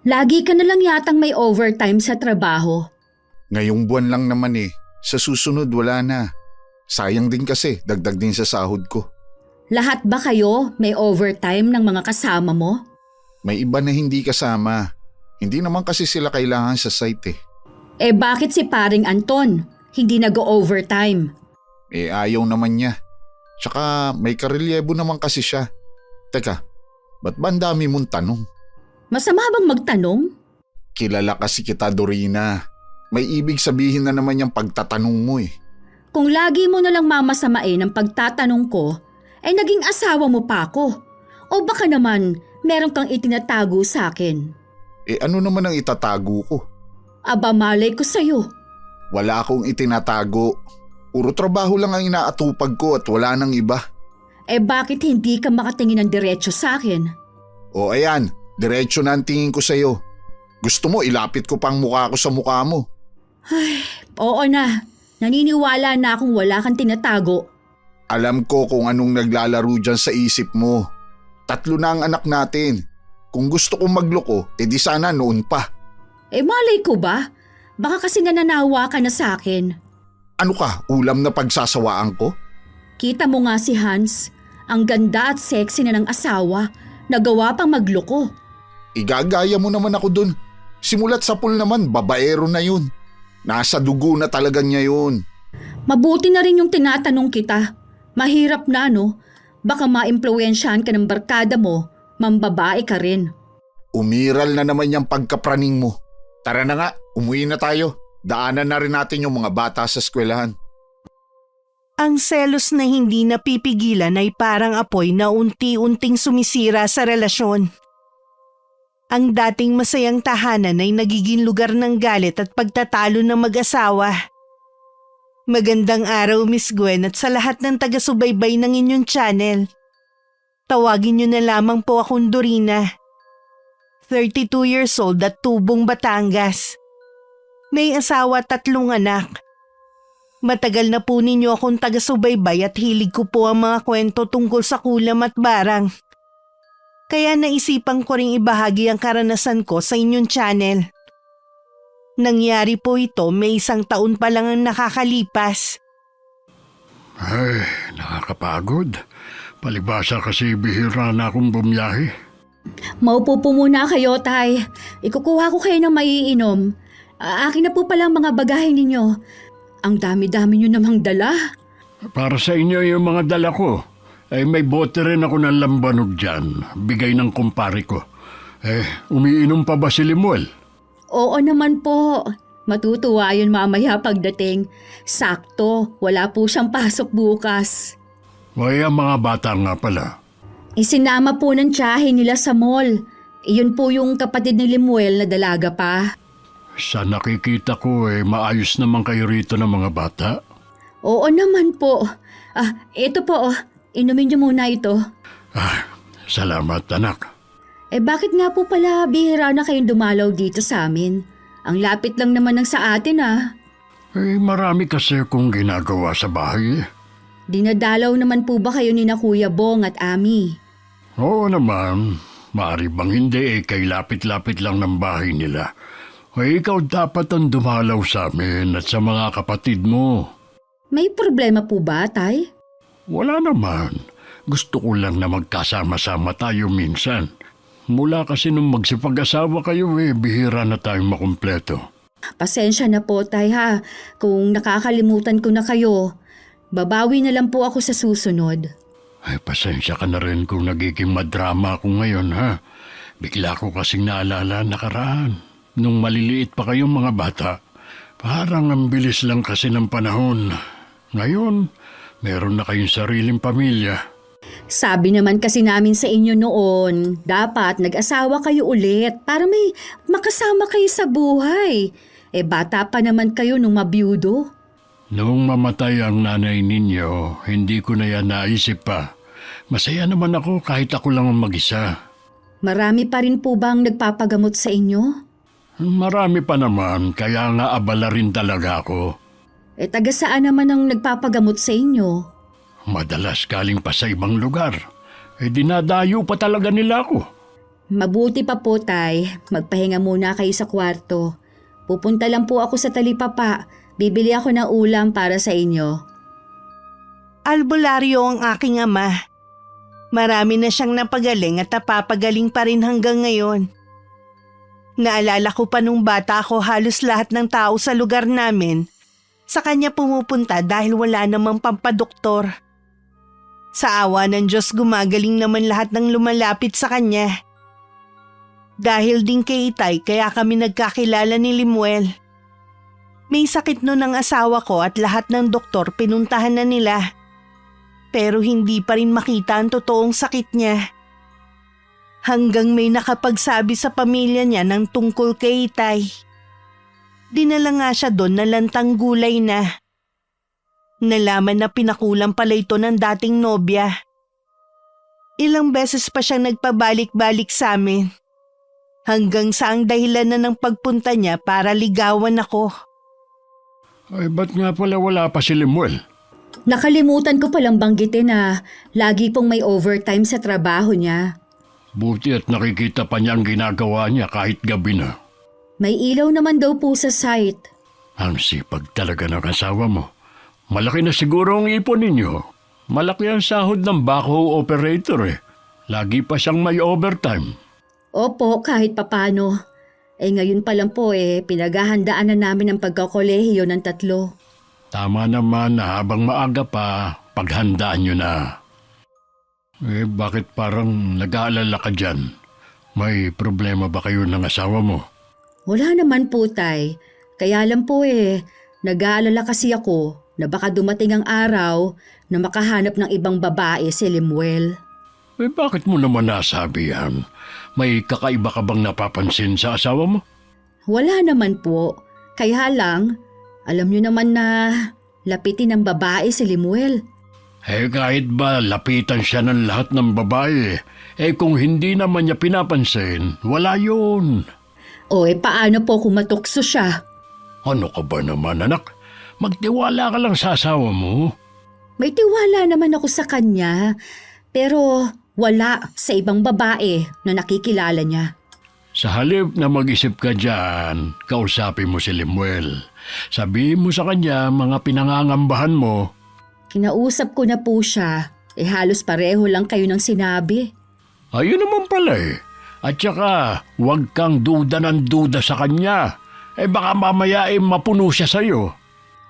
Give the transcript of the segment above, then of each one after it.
Lagi ka na lang yatang may overtime sa trabaho. Ngayong buwan lang naman eh. Sa susunod wala na. Sayang din kasi, dagdag din sa sahod ko. Lahat ba kayo may overtime ng mga kasama mo? May iba na hindi kasama. Hindi naman kasi sila kailangan sa site eh. Eh bakit si paring Anton hindi nag-overtime? Eh ayaw naman niya. Tsaka may karelyebo naman kasi siya. Teka, ba't ba ang dami mong tanong? Masama bang magtanong? Kilala kasi kita, Dorina. May ibig sabihin na naman yung pagtatanong mo eh. Kung lagi mo nalang mamasamain ang pagtatanong ko, ay naging asawa mo pa ako. O baka naman meron kang itinatago sa akin. Eh ano naman ang itatago ko? Aba malay ko sa'yo. Wala akong itinatago. Puro trabaho lang ang inaatupag ko at wala nang iba. Eh bakit hindi ka makatingin ng diretso sa akin? O ayan, diretso na ang tingin ko sa'yo. Gusto mo ilapit ko pang mukha ko sa mukha mo. Ay, oo na. Naniniwala na akong wala kang tinatago. Alam ko kung anong naglalaro dyan sa isip mo. 3 na ang anak natin. Kung gusto kong magloko, edi sana noon pa. Eh malay ko ba? Baka kasi nananawa ka na sa akin. Ano ka, ulam na pagsasawaan ko? Kita mo nga si Hans. Ang ganda at sexy na ng asawa. Nagawa pang magloko. Igagaya mo naman ako dun. Simulat sa pool naman, babaero na yun. Nasa dugo na talaga niya yun. Mabuti na rin yung tinatanong kita. Mahirap na no? Baka maimpluwensyahan ka ng barkada mo, mambabae ka rin. Umiral na naman yung pagkapraning mo. Tara na nga, umuwi na tayo. Daanan na rin natin yung mga bata sa eskwelahan. Ang selos na hindi napipigilan ay parang apoy na unti-unting sumisira sa relasyon. Ang dating masayang tahanan ay nagiging lugar ng galit at pagtatalo ng mag-asawa. Magandang araw, Miss Gwen, at sa lahat ng taga-subaybay ng inyong channel. Tawagin niyo na lamang po akong Dorina. 32 years old at tubong Batangas. May asawa at 3 anak. Matagal na po ninyo akong taga-subaybay at hilig ko po ang mga kwento tungkol sa kulam at barang. Kaya naisipan ko ring ibahagi ang karanasan ko sa inyong channel. Nangyari po ito may 1 taon pa lang ang nakakalipas. Ay, nakakapagod. Palibasa kasi bihira na akong bumiyahe. Maupo po muna kayo, Tay. Ikukuha ko kayo ng maiinom. Akin na po pala ang mga bagahe ninyo. Ang dami-dami nyo namang dala. Para sa inyo yung mga dala ko. May bote rin ako ng lambanog dyan. Bigay ng kumpare ko. Umiinom pa ba si Limuel? Oo naman po. Matutuwa yun mamaya pagdating. Sakto, wala po siyang pasok bukas. Ang mga bata nga pala. Isinama po ng tiyahe nila sa mall. Iyon po yung kapatid ni Limuel na dalaga pa. Sa nakikita ko maayos naman kayo rito ng mga bata. Oo naman po. Ito po. Inumin niyo muna ito. Salamat anak. Bakit nga po pala bihira na kayong dumalaw dito sa amin? Ang lapit lang naman ng sa atin Marami kasi kung ginagawa sa bahay. Dinadalaw naman po ba kayo ni na Kuya Bong at Ami? Oo naman. Maari bang hindi kay lapit-lapit lang ng bahay nila. Ikaw dapat ang dumalaw sa amin at sa mga kapatid mo. May problema po ba, Tay? Wala naman. Gusto ko lang na magkasama-sama tayo minsan. Mula kasi nung magsipag-asawa kayo bihira na tayong makumpleto. Pasensya na po, Tay ha. Kung nakakalimutan ko na kayo, babawi na lang po ako sa susunod. Pasensya ka na rin kung nagiging madrama ako ngayon ha. Bigla ko kasing naalala nakaraan. Nung maliliit pa kayong mga bata, parang ang bilis lang kasi ng panahon. Ngayon, meron na kayong sariling pamilya. Sabi naman kasi namin sa inyo noon, dapat nag-asawa kayo ulit para may makasama kayo sa buhay. Bata pa naman kayo nung mabiyudo. Noong mamatay ang nanay ninyo, hindi ko na yan naisip pa. Masaya naman ako kahit ako lang ang mag-isa. Marami pa rin po bang nagpapagamot sa inyo? Marami pa naman, kaya nga abala rin talaga ako. Taga saan naman ang nagpapagamot sa inyo? Madalas galing pa sa ibang lugar. Dinadayo pa talaga nila ako. Mabuti pa po, Tay. Magpahinga muna kayo sa kwarto. Pupunta lang po ako sa talipapa. Bibili ako ng ulam para sa inyo. Albularyo ang aking ama. Marami na siyang napagaling at napapagaling pa rin hanggang ngayon. Naalala ko pa nung bata ako, halos lahat ng tao sa lugar namin sa kanya pumupunta dahil wala namang pampadoktor. Sa awa ng Diyos, gumagaling naman lahat ng lumalapit sa kanya. Dahil din kay Itay, kaya kami nagkakilala ni Limuel. May sakit nun ang asawa ko at lahat ng doktor pinuntahan na nila. Pero hindi pa rin makita ang totoong sakit niya. Hanggang may nakapagsabi sa pamilya niya ng tungkol kay Itay. Dinala nga siya doon na lantang gulay na. Nalaman na pinakulang pala ito ng dating nobya. Ilang beses pa siyang nagpabalik-balik sa amin. Hanggang sa ang dahilan na ng pagpunta niya para ligawan ako. Ay, ba't nga pala wala pa si Limuel? Nakalimutan ko palang banggitin na lagi pong may overtime sa trabaho niya. Buti at nakikita pa niya ang ginagawa niya kahit gabi na. May ilaw naman daw po sa site. Ang sipag talaga ng asawa mo. Malaki na siguro ang ipon ninyo. Malaki ang sahod ng backhoe operator eh. Lagi pa siyang may overtime. Opo, kahit papano. Ngayon pa lang po pinaghahandaan na namin ang pagkakolehiyo ng 3. Tama naman na habang maaga pa, paghandaan nyo na. Bakit parang nag-aalala ka dyan? May problema ba kayo ng asawa mo? Wala naman po, Tay. Kaya lang po nag-aalala kasi ako na baka dumating ang araw na makahanap ng ibang babae si Limuel. Bakit mo naman nasabi yan? May kakaiba ka bang napapansin sa asawa mo? Wala naman po. Kaya lang, alam niyo naman na lapitin ng babae si Limuel. Kahit ba lapitan siya ng lahat ng babae, kung hindi naman niya pinapansin, wala yun. Paano po kung matukso siya? Ano ka ba naman, anak? Magtiwala ka lang sa asawa mo. May tiwala naman ako sa kanya, pero wala sa ibang babae na nakikilala niya. Sa halip na mag-isip ka dyan, kausapin mo si Limuel. Sabihin mo sa kanya mga pinangangambahan mo. Kinausap ko na po siya. Halos pareho lang kayo ng sinabi. Ayun naman pala eh. At saka, huwag kang duda ng duda sa kanya. Baka mamaya mapuno siya sa'yo.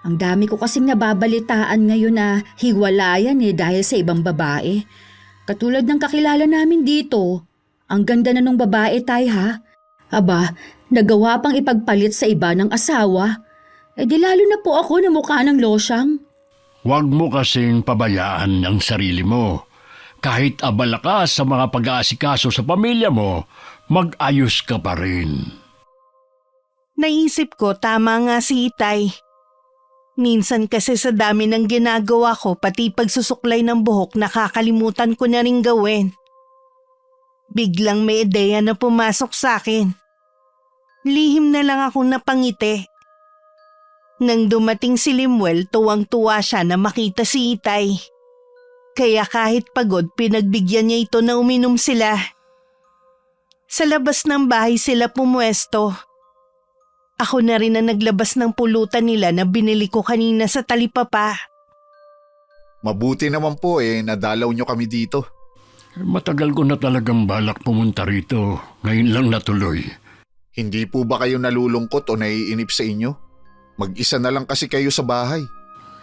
Ang dami ko kasing nababalitaan ngayon na hiwalayan dahil sa ibang babae. Katulad ng kakilala namin dito. Ang ganda na nung babae, Tay, ha? Aba, nagawa pang ipagpalit sa iba ng asawa. Di lalo na po ako na mukha ng losyang. Huwag mo kasing pabayaan ang sarili mo. Kahit abala ka sa mga pag-aasikaso sa pamilya mo, mag-ayos ka pa rin. Naisip ko tama nga si Itay. Minsan kasi sa dami ng ginagawa ko, pati pagsusuklay ng buhok, nakakalimutan ko na rin gawin. Biglang may ideya na pumasok sa akin. Lihim na lang akong napangiti. Nang dumating si Limuel, tuwang-tuwa siya na makita si Itay. Kaya kahit pagod, pinagbigyan niya ito na uminom sila. Sa labas ng bahay sila pumuesto. Ako na rin ang naglabas ng pulutan nila na binili ko kanina sa talipapa. Mabuti naman po nadalaw nyo kami dito. Matagal ko na talagang balak pumunta rito. Ngayon lang natuloy. Hindi po ba kayo nalulungkot o naiinip sa inyo? Mag-isa na lang kasi kayo sa bahay.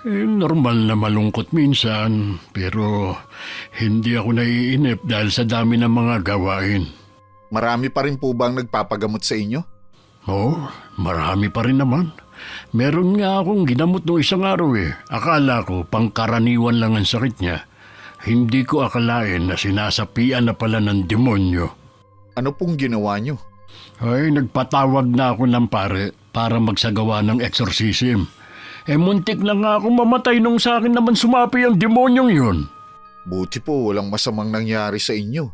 Normal na malungkot minsan, pero hindi ako naiinip dahil sa dami ng mga gawain. Marami pa rin po bang nagpapagamot sa inyo? Oo, marami pa rin naman. Meron nga akong ginamot noong isang araw Akala ko pangkaraniwan lang ang sakit niya. Hindi ko akalain na sinasapian na pala ng demonyo. Ano pong ginawa nyo? Nagpatawag na ako ng pare para magsagawa ng exorcism. Muntik na nga akong mamatay nung sa akin naman sumapi ang demonyong yun. Buti po walang masamang nangyari sa inyo.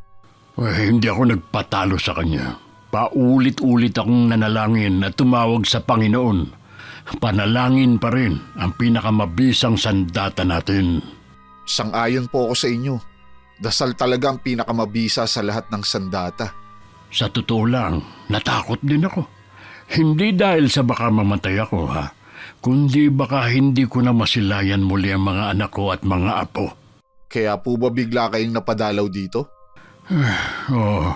Hindi ako nagpatalo sa kanya. Paulit-ulit akong nanalangin at tumawag sa Panginoon. Panalangin pa rin ang pinakamabisang sandata natin. Sang-ayon po ako sa inyo. Dasal talaga ang pinakamabisa sa lahat ng sandata. Sa totoo lang, natakot din ako. Hindi dahil sa baka mamatay ako ha, kundi baka hindi ko na masilayan muli ang mga anak ko at mga apo. Kaya po ba bigla kayong napadalaw dito? Oo,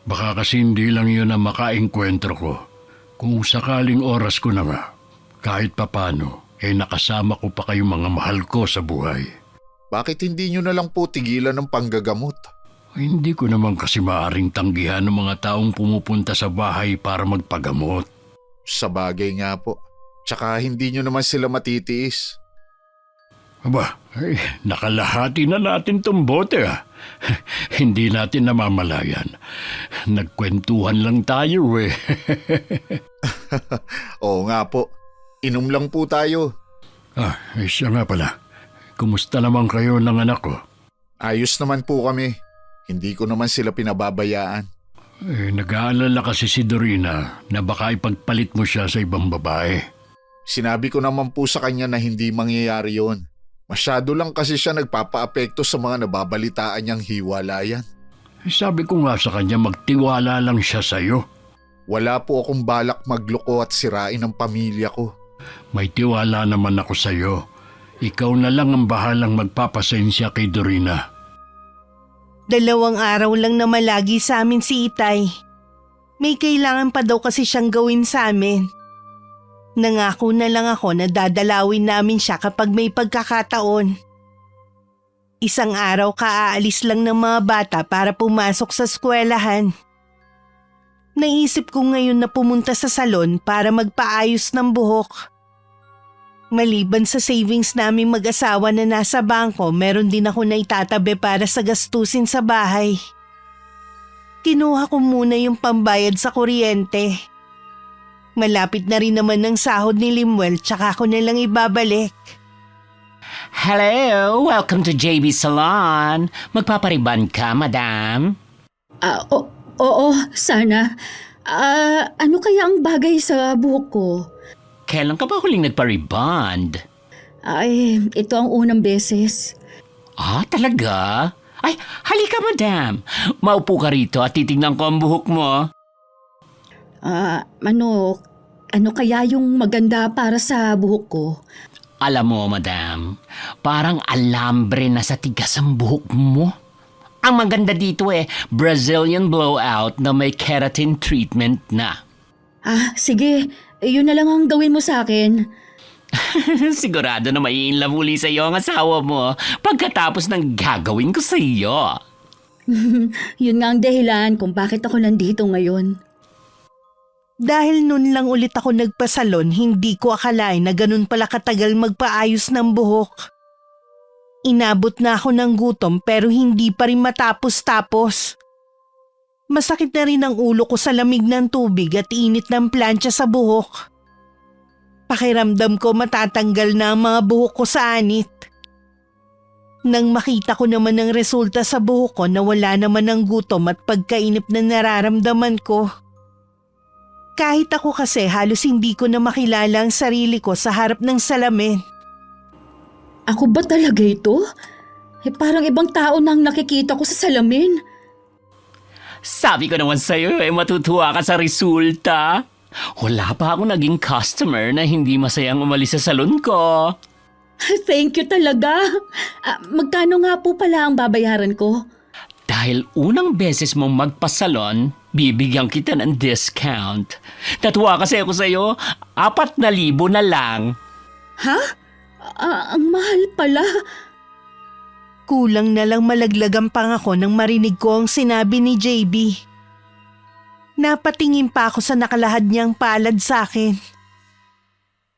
baka kasi hindi lang yun ang makaengkwentro ko. Kung sakaling oras ko na nga, kahit papano, nakasama ko pa kayong mga mahal ko sa buhay. Bakit hindi nyo na lang po tigilan ng panggagamot? Hindi ko naman kasi maaring tanggihan ng mga taong pumupunta sa bahay para magpagamot. Sa bagay nga po. Tsaka hindi nyo naman sila matitiis. Aba, nakalahati na natin tong bote ah. Hindi natin namamalayan. Nagkwentuhan lang tayo eh. Oo nga po. Inom lang po tayo. Siya nga pala. Kumusta naman kayo ng anak ko? Ayos naman po kami. Hindi ko naman sila pinababayaan. Nag-aalala kasi si Dorina na baka ipagpalit mo siya sa ibang babae. Sinabi ko naman po sa kanya na hindi mangyayari yon. Masyado lang kasi siya nagpapaapekto sa mga nababalitaan niyang hiwalayan. Sabi ko nga sa kanya magtiwala lang siya sa'yo. Wala po akong balak magloko at sirain ang pamilya ko. May tiwala naman ako sa'yo. Ikaw na lang ang bahalang magpapasensya kay Dorina. 2 araw lang na malagi sa amin si Itay. May kailangan pa daw kasi siyang gawin sa amin. Nangako na lang ako na dadalawin namin siya kapag may pagkakataon. 1 araw kaaalis lang ng mga bata para pumasok sa eskwelahan. Naisip ko ngayon na pumunta sa salon para magpaayos ng buhok. Maliban sa savings naming mag-asawa na nasa bangko, meron din ako na itatabi para sa gastusin sa bahay. Kinuha ko muna yung pambayad sa kuryente. Malapit na rin naman ang sahod ni Limuel, tsaka ko na lang ibabalik. Hello! Welcome to JB Salon. Magpapariban ka, madam? Oo, sana. Ano kaya ang bagay sa buhok ko? Kailan ka ba huling nagpa-rebond? Ay, ito ang unang beses. Talaga? Ay, halika madam. Maupo ka rito at titignan ko ang buhok mo. Ano kaya yung maganda para sa buhok ko? Alam mo, madam, parang alambre na sa tigas ang buhok mo. Ang maganda dito Brazilian blowout na may keratin treatment na. Sige. Yun na lang ang gawin mo sa akin. Sigurado na mai-inlove uli sa iyo ang asawa mo pagkatapos ng gagawin ko sa iyo. Yun nga ang dahilan kung bakit ako nandito ngayon. Dahil nun lang ulit ako nagpasalon, hindi ko akalain na ganun pala katagal magpaayos ng buhok. Inabot na ako ng gutom pero hindi pa rin matapos-tapos. Masakit na rin ang ulo ko sa lamig ng tubig at init ng plancha sa buhok. Pakiramdam ko matatanggal na ang mga buhok ko sa anit. Nang makita ko naman ang resulta sa buhok ko na wala naman ng gutom at pagkainip na nararamdaman ko. Kahit ako kasi halos hindi ko na makilala ang sarili ko sa harap ng salamin. Ako ba talaga ito? Parang ibang tao na ang nakikita ko sa salamin. Sabi ko naman sa'yo matutuwa ka sa resulta. Wala pa ako naging customer na hindi masayang umalis sa salon ko. Thank you talaga. Magkano nga po pala ang babayaran ko? Dahil unang beses mong magpasalon, bibigyan kita ng discount. Natuwa kasi ako sa'yo, 4,000 na lang. Ha? Ang mahal pala. Kulang na lang malaglagan pang ako nang marinig ko ang sinabi ni JB. Napatingin pa ako sa nakalahad niyang palad sa akin.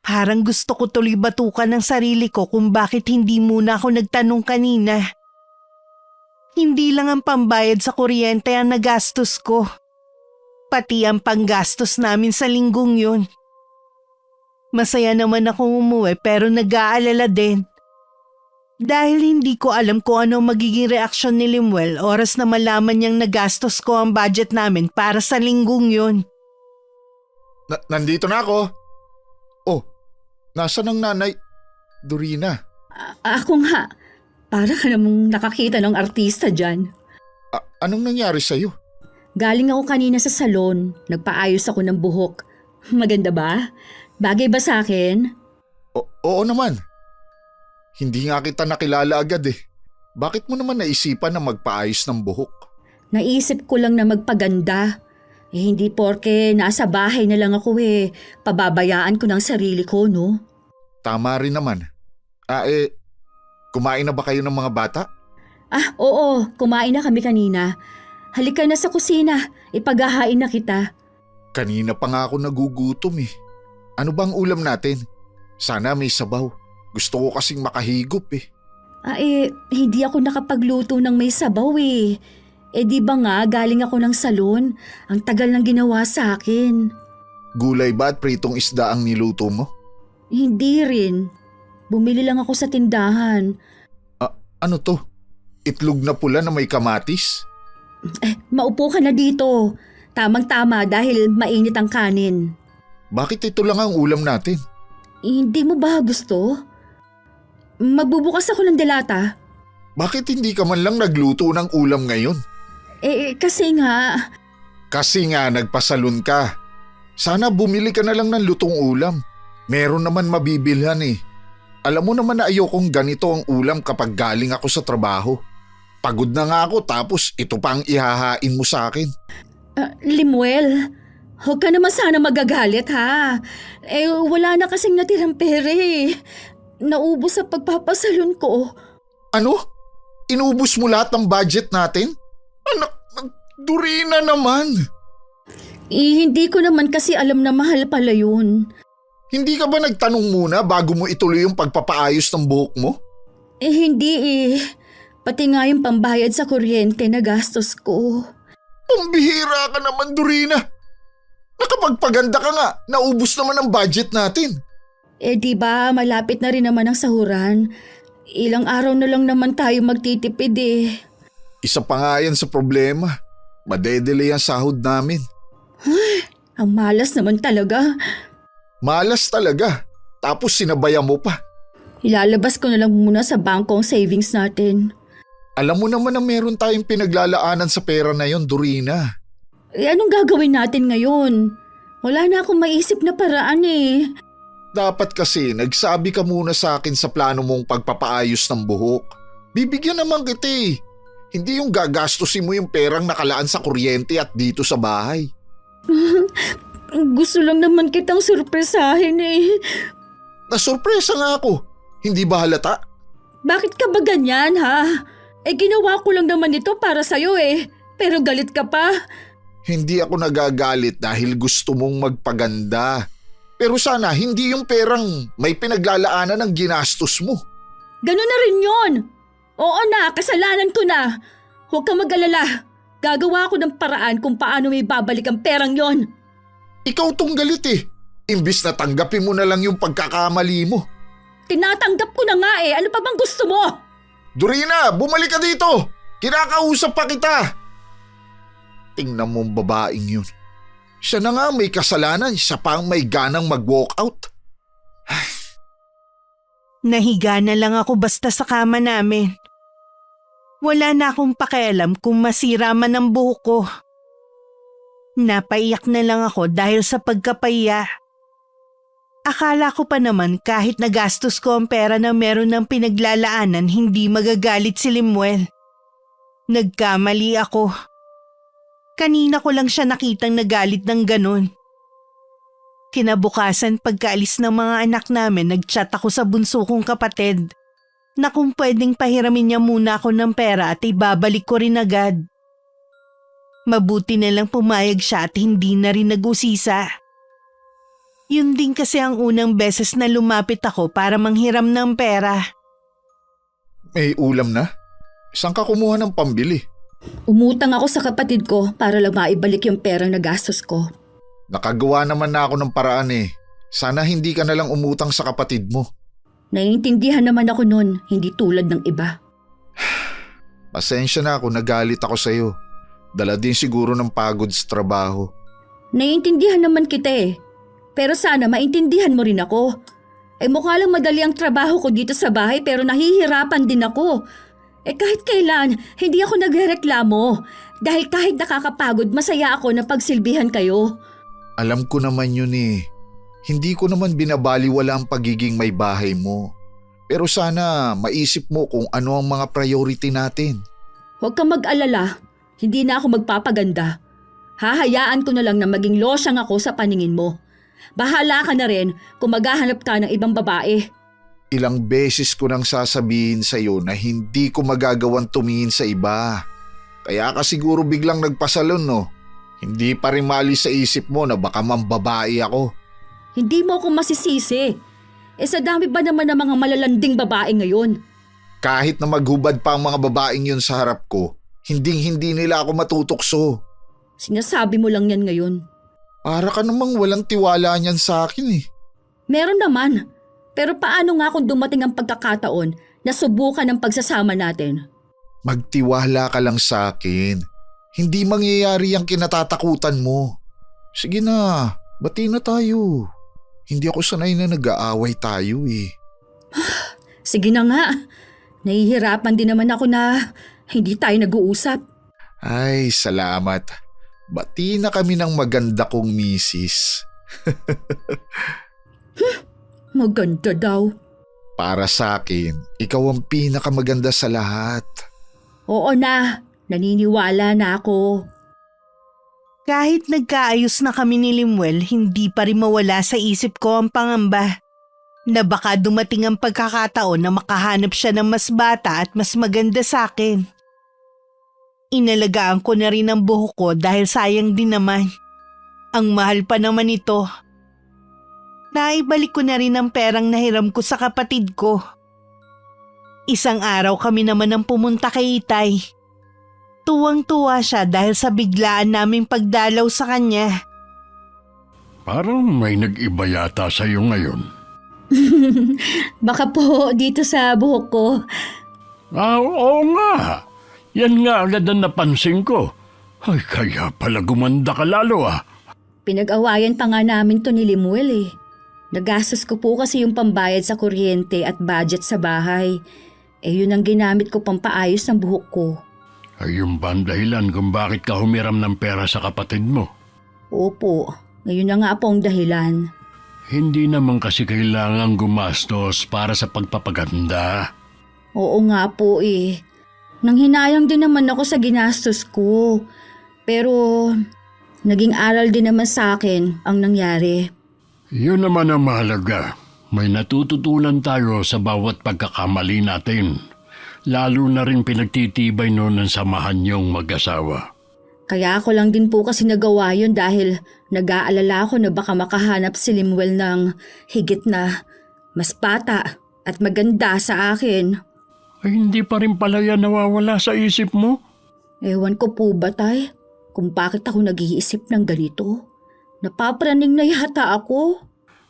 Parang gusto ko tuloy batukan ng sarili ko kung bakit hindi muna ako nagtanong kanina. Hindi lang ang pambayad sa kuryente ang nagastos ko. Pati ang panggastos namin sa linggong yun. Masaya naman akong umuwi pero nag-aalala din. Dahil hindi ko alam kung ano magiging reaksyon ni Limuel oras na malaman niyang nagastos ko ang budget namin para sa linggong yun. Nandito na ako. Oh, nasaan ang nanay? Dorina. Ako nga. Para ka namang nakakita ng artista dyan. Anong nangyari sa'yo? Galing ako kanina sa salon. Nagpaayos ako ng buhok. Maganda ba? Bagay ba sa akin? Oo naman. Hindi nga kita nakilala agad eh. Bakit mo naman naisipan na magpaayos ng buhok? Naisip ko lang na magpaganda. Hindi porke nasa bahay na lang ako pababayaan ko ng sarili ko, no? Tama rin naman. Kumain na ba kayo ng mga bata? Oo, kumain na kami kanina. Halika na sa kusina, ipaghahain na kita. Kanina pa nga ako nagugutom eh. Ano bang ulam natin? Sana may sabaw. Gusto ko kasing makahigop eh. Hindi ako nakapagluto ng may sabaw eh. Di ba nga galing ako ng salon? Ang tagal ng ginawa sa akin. Gulay ba at pritong isda ang niluto mo? Hindi rin. Bumili lang ako sa tindahan. Ano to? Itlog na pula na may kamatis? Maupo ka na dito. Tamang-tama dahil mainit ang kanin. Bakit ito lang ang ulam natin? Hindi mo ba gusto? Magbubukas ako ng delata. Bakit hindi ka man lang nagluto ng ulam ngayon? Kasi nga... Kasi nga nagpasalon ka. Sana bumili ka na lang ng lutong ulam. Meron naman mabibilhan eh. Alam mo naman na ayokong ganito ang ulam kapag galing ako sa trabaho. Pagod na nga ako tapos ito pa ang ihahain mo sa akin. Limuel, huwag ka naman sana magagalit ha. Wala na kasing natirang pera eh. Naubos sa pagpapasalon ko. Ano? Inubos mo lahat ng budget natin? Anak, Dorina naman. Hindi ko naman kasi alam na mahal pala yun. Hindi ka ba nagtanong muna bago mo ituloy yung pagpapaayos ng buhok mo? Hindi eh. Pati nga yung pambayad sa kuryente na gastos ko. Pambihira ka naman, Dorina. Nakapagpaganda ka nga, naubos naman ang budget natin. Di ba malapit na rin naman ang sahuran? Ilang araw na lang naman tayo magtitipid eh. Isa pa nga yan sa problema. Madedelay ang sahod namin. Ang malas naman talaga. Malas talaga. Tapos sinabayan mo pa. Ilalabas ko na lang muna sa bangko ang savings natin. Alam mo naman na meron tayong pinaglalaanan sa pera na yon, Dorina. Anong gagawin natin ngayon? Wala na akong maisip na paraan eh. Dapat kasi nagsabi ka muna sa akin sa plano mong pagpapaayos ng buhok. Bibigyan naman kita eh. Hindi yung gagastusin mo yung perang nakalaan sa kuryente at dito sa bahay. Gusto lang naman kitang surpresahin eh. Nasurpresa nga ako. Hindi ba halata? Bakit ka ba ganyan ha? Ginawa ko lang naman ito para sa'yo eh. Pero galit ka pa. Hindi ako nagagalit dahil gusto mong magpaganda. Pero sana hindi yung perang may pinaglalaanan ng ginastos mo. Ganun na rin yon. Oo na, kasalanan ko na. Huwag kang mag-alala. Gagawa ko ng paraan kung paano may babalik ang perang yon. Ikaw tong galit eh. Imbis na tanggapin mo na lang yung pagkakamali mo. Tinatanggap ko na nga eh. Ano pa bang gusto mo? Dorina, bumalik ka dito! Kinakausap pa kita! Tingnan mo ang babaeng yun. Siya na nga may kasalanan, siya pa ang may ganang mag-walkout. Nahiga na lang ako basta sa kama namin. Wala na akong pakialam kung masira man ang buhok ko. Napaiyak na lang ako dahil sa pagkapaiya. Akala ko pa naman kahit nagastos ko ang pera na meron ng pinaglalaanan, hindi magagalit si Limuel. Nagkamali ako. Kanina ko lang siya nakitang nagalit ng ganun. Kinabukasan pagkaalis ng mga anak namin, nagchat ako sa bunso kong kapatid na kung pwedeng pahiramin niya muna ako ng pera at ibabalik ko rin agad. Mabuti na lang pumayag siya at hindi na rin nag-usisa. Yun din kasi ang unang beses na lumapit ako para manghiram ng pera. May ulam na? Saan ka kumuha ng pambili? Umutang ako sa kapatid ko para lang maibalik yung perang nagastos ko. Nakagawa naman na ako ng paraan eh. Sana hindi ka na lang umutang sa kapatid mo. Naiintindihan naman ako nun, hindi tulad ng iba. Pasensya na ako, nagalit ako sa'yo. Dala din siguro ng pagod sa trabaho. Naiintindihan naman kita eh. Pero sana maintindihan mo rin ako. Mukha lang madali ang trabaho ko dito sa bahay pero nahihirapan din ako. Kahit kailan, hindi ako nagrereklamo. Dahil kahit nakakapagod, masaya ako na pagsilbihan kayo. Alam ko naman yun eh. Hindi ko naman binabaliwala ang pagiging may bahay mo. Pero sana maisip mo kung ano ang mga priority natin. Huwag kang mag-alala. Hindi na ako magpapaganda. Hahayaan ko na lang na maging losyang ako sa paningin mo. Bahala ka na rin kung maghahanap ka ng ibang babae. Ilang beses ko nang sasabihin sa iyo na hindi ko magagawang tumingin sa iba. Kaya ka siguro biglang nagpasalon no. Hindi pa rin maalis sa isip mo na baka mambabae ako. Hindi mo ako masisisi. Sa dami ba naman ng mga malalanding babae ngayon? Kahit na maghubad pa ang mga babaeng yun sa harap ko, hindi nila ako matutokso. Sinasabi mo lang yan ngayon. Para ka namang walang tiwala niyan sa akin eh. Meron naman. Pero paano nga kung dumating ang pagkakataon na subukan ang pagsasama natin? Magtiwala ka lang sa akin. Hindi mangyayari ang kinatatakutan mo. Sige na, bati na tayo. Hindi ako sanay na nag-aaway tayo eh. Sige na nga. Nahihirapan din naman ako na hindi tayo nag-uusap. Ay, salamat. Bati na kami ng maganda kong misis. Maganda daw. Para sa akin, ikaw ang pinakamaganda sa lahat. Oo na, naniniwala na ako. Kahit nagkaayos na kami ni Limuel, hindi pa rin mawala sa isip ko ang pangamba na baka dumating ang pagkakataon na makahanap siya ng mas bata at mas maganda sa akin. Inalagaan ko na rin ang buhok ko dahil sayang din naman. Ang mahal pa naman ito. Naibalik ko na rin ang perang nahiram ko sa kapatid ko. Isang araw kami naman ang pumunta kay Itay. Tuwang-tuwa siya dahil sa biglaan naming pagdalaw sa kanya. Parang may nag-iba yata sa'yo ngayon. Baka po dito sa buhok ko. Oo nga. Yan nga agad ang napansin ko. Ay, kaya pala gumanda ka lalo ah. Pinag-awayan pa nga namin to ni Limuel eh. Nagastos ko po kasi yung pambayad sa kuryente at budget sa bahay. Yun ang ginamit ko pampaayos ng buhok ko. Ay, yung ba ang dahilan kung bakit ka humiram ng pera sa kapatid mo? Opo, ngayon na nga po ang dahilan. Hindi naman kasi kailangan gumastos para sa pagpapaganda. Oo nga po eh. Nanghinayang din naman ako sa ginastos ko. Pero naging aral din naman sa akin ang nangyari. Yun naman ang mahalaga. May natututunan tayo sa bawat pagkakamali natin. Lalo na rin pinagtitibay noon ng samahan niyong mag-asawa. Kaya ako lang din po kasi nagawa yun dahil nag-aalala ako na baka makahanap si Limuel ng higit na mas bata at maganda sa akin. Ay, hindi pa rin pala yan nawawala sa isip mo? Ewan ko po ba, Tay, kung bakit ako nag-iisip ng ganito? Napapraning na yata ako.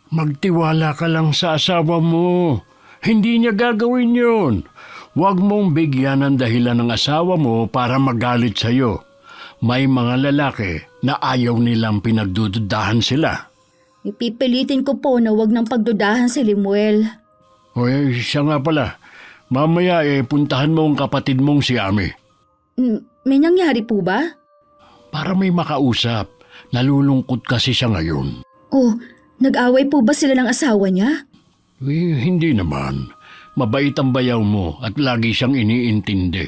Magtiwala ka lang sa asawa mo. Hindi niya gagawin yun. Huwag mong bigyan ng dahilan ng asawa mo para magalit sa'yo. May mga lalaki na ayaw nilang pinagdududahan sila. Ipipilitin ko po na wag ng pagdudahan si Limuel. Hoy, siya nga pala. Mamaya puntahan mo ang kapatid mong si Ami. May nangyari po ba? Para may makausap. Nalulungkot kasi siya ngayon. Oh, nag-away po ba sila ng asawa niya? Hindi naman. Mabait ang bayaw mo at lagi siyang iniintindi.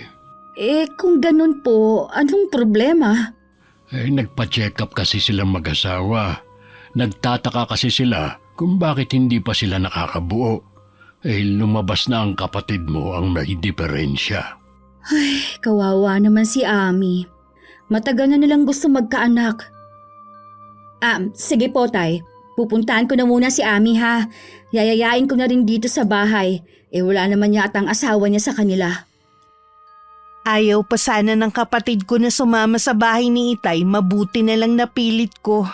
Kung ganun po, anong problema? Nagpa-check up kasi silang mag-asawa. Nagtataka kasi sila kung bakit hindi pa sila nakakabuo. Lumabas na ang kapatid mo ang may diferensya. Ay, kawawa naman si Ami. Matagal na nilang gusto magkaanak. Sige po, Tay. Pupuntahan ko na muna si Ami ha. Yayayain ko na rin dito sa bahay. Wala naman yata ang asawa niya sa kanila. Ayaw pa sana ng kapatid ko na sumama sa bahay ni Itay, mabuti na lang napilit ko.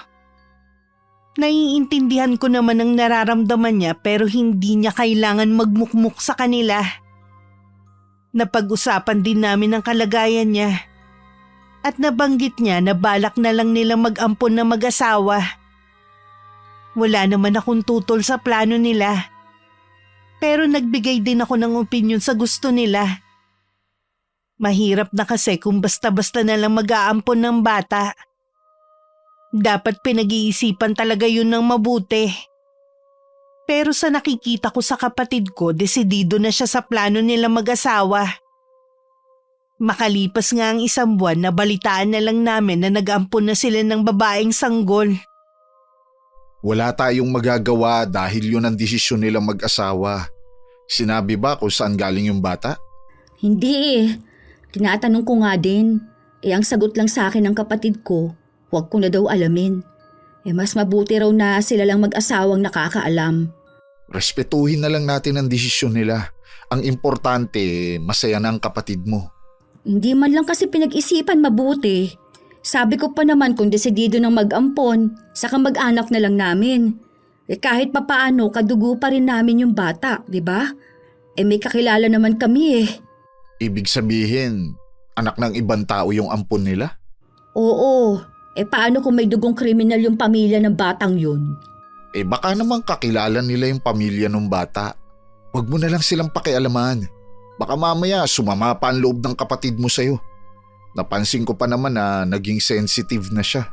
Naiintindihan ko naman ang nararamdaman niya pero hindi niya kailangan magmukmuk sa kanila. Napag-usapan din namin ang kalagayan niya. At nabanggit niya na balak na lang nila mag-ampon na mag-asawa. Wala naman akong tutol sa plano nila. Pero nagbigay din ako ng opinyon sa gusto nila. Mahirap na kasi kung basta-basta na lang mag-aampon ng bata. Dapat pinag-iisipan talaga yun ng mabuti. Pero sa nakikita ko sa kapatid ko, desidido na siya sa plano nila mag-asawa. Makalipas nga ang 1 buwan, nabalitaan na lang namin na nag-ampon na sila ng babaeng sanggol. Wala tayong magagawa dahil yun ang desisyon nilang mag-asawa. Sinabi ba kung saan galing yung bata? Hindi eh. Tinatanong ko nga din. Ang sagot lang sa akin ng kapatid ko, huwag ko na daw alamin. Mas mabuti raw na sila lang mag-asawang nakakaalam. Respetuhin na lang natin ang desisyon nila. Ang importante, masaya na ang kapatid mo. Hindi man lang kasi pinag-isipan mabuti. Sabi ko pa naman kung desidido ng mag-ampon, saka mag-anak na lang namin. Kahit papaano, kadugo pa rin namin yung bata, di ba? May kakilala naman kami eh. Ibig sabihin, anak ng ibang tao yung ampon nila? Oo, paano kung may dugong kriminal yung pamilya ng batang yun? Baka naman kakilala nila yung pamilya ng bata. Huwag mo na lang silang pakialaman. Baka mamaya sumama pa ang loob ng kapatid mo sa'yo. Napansin ko pa naman na naging sensitive na siya.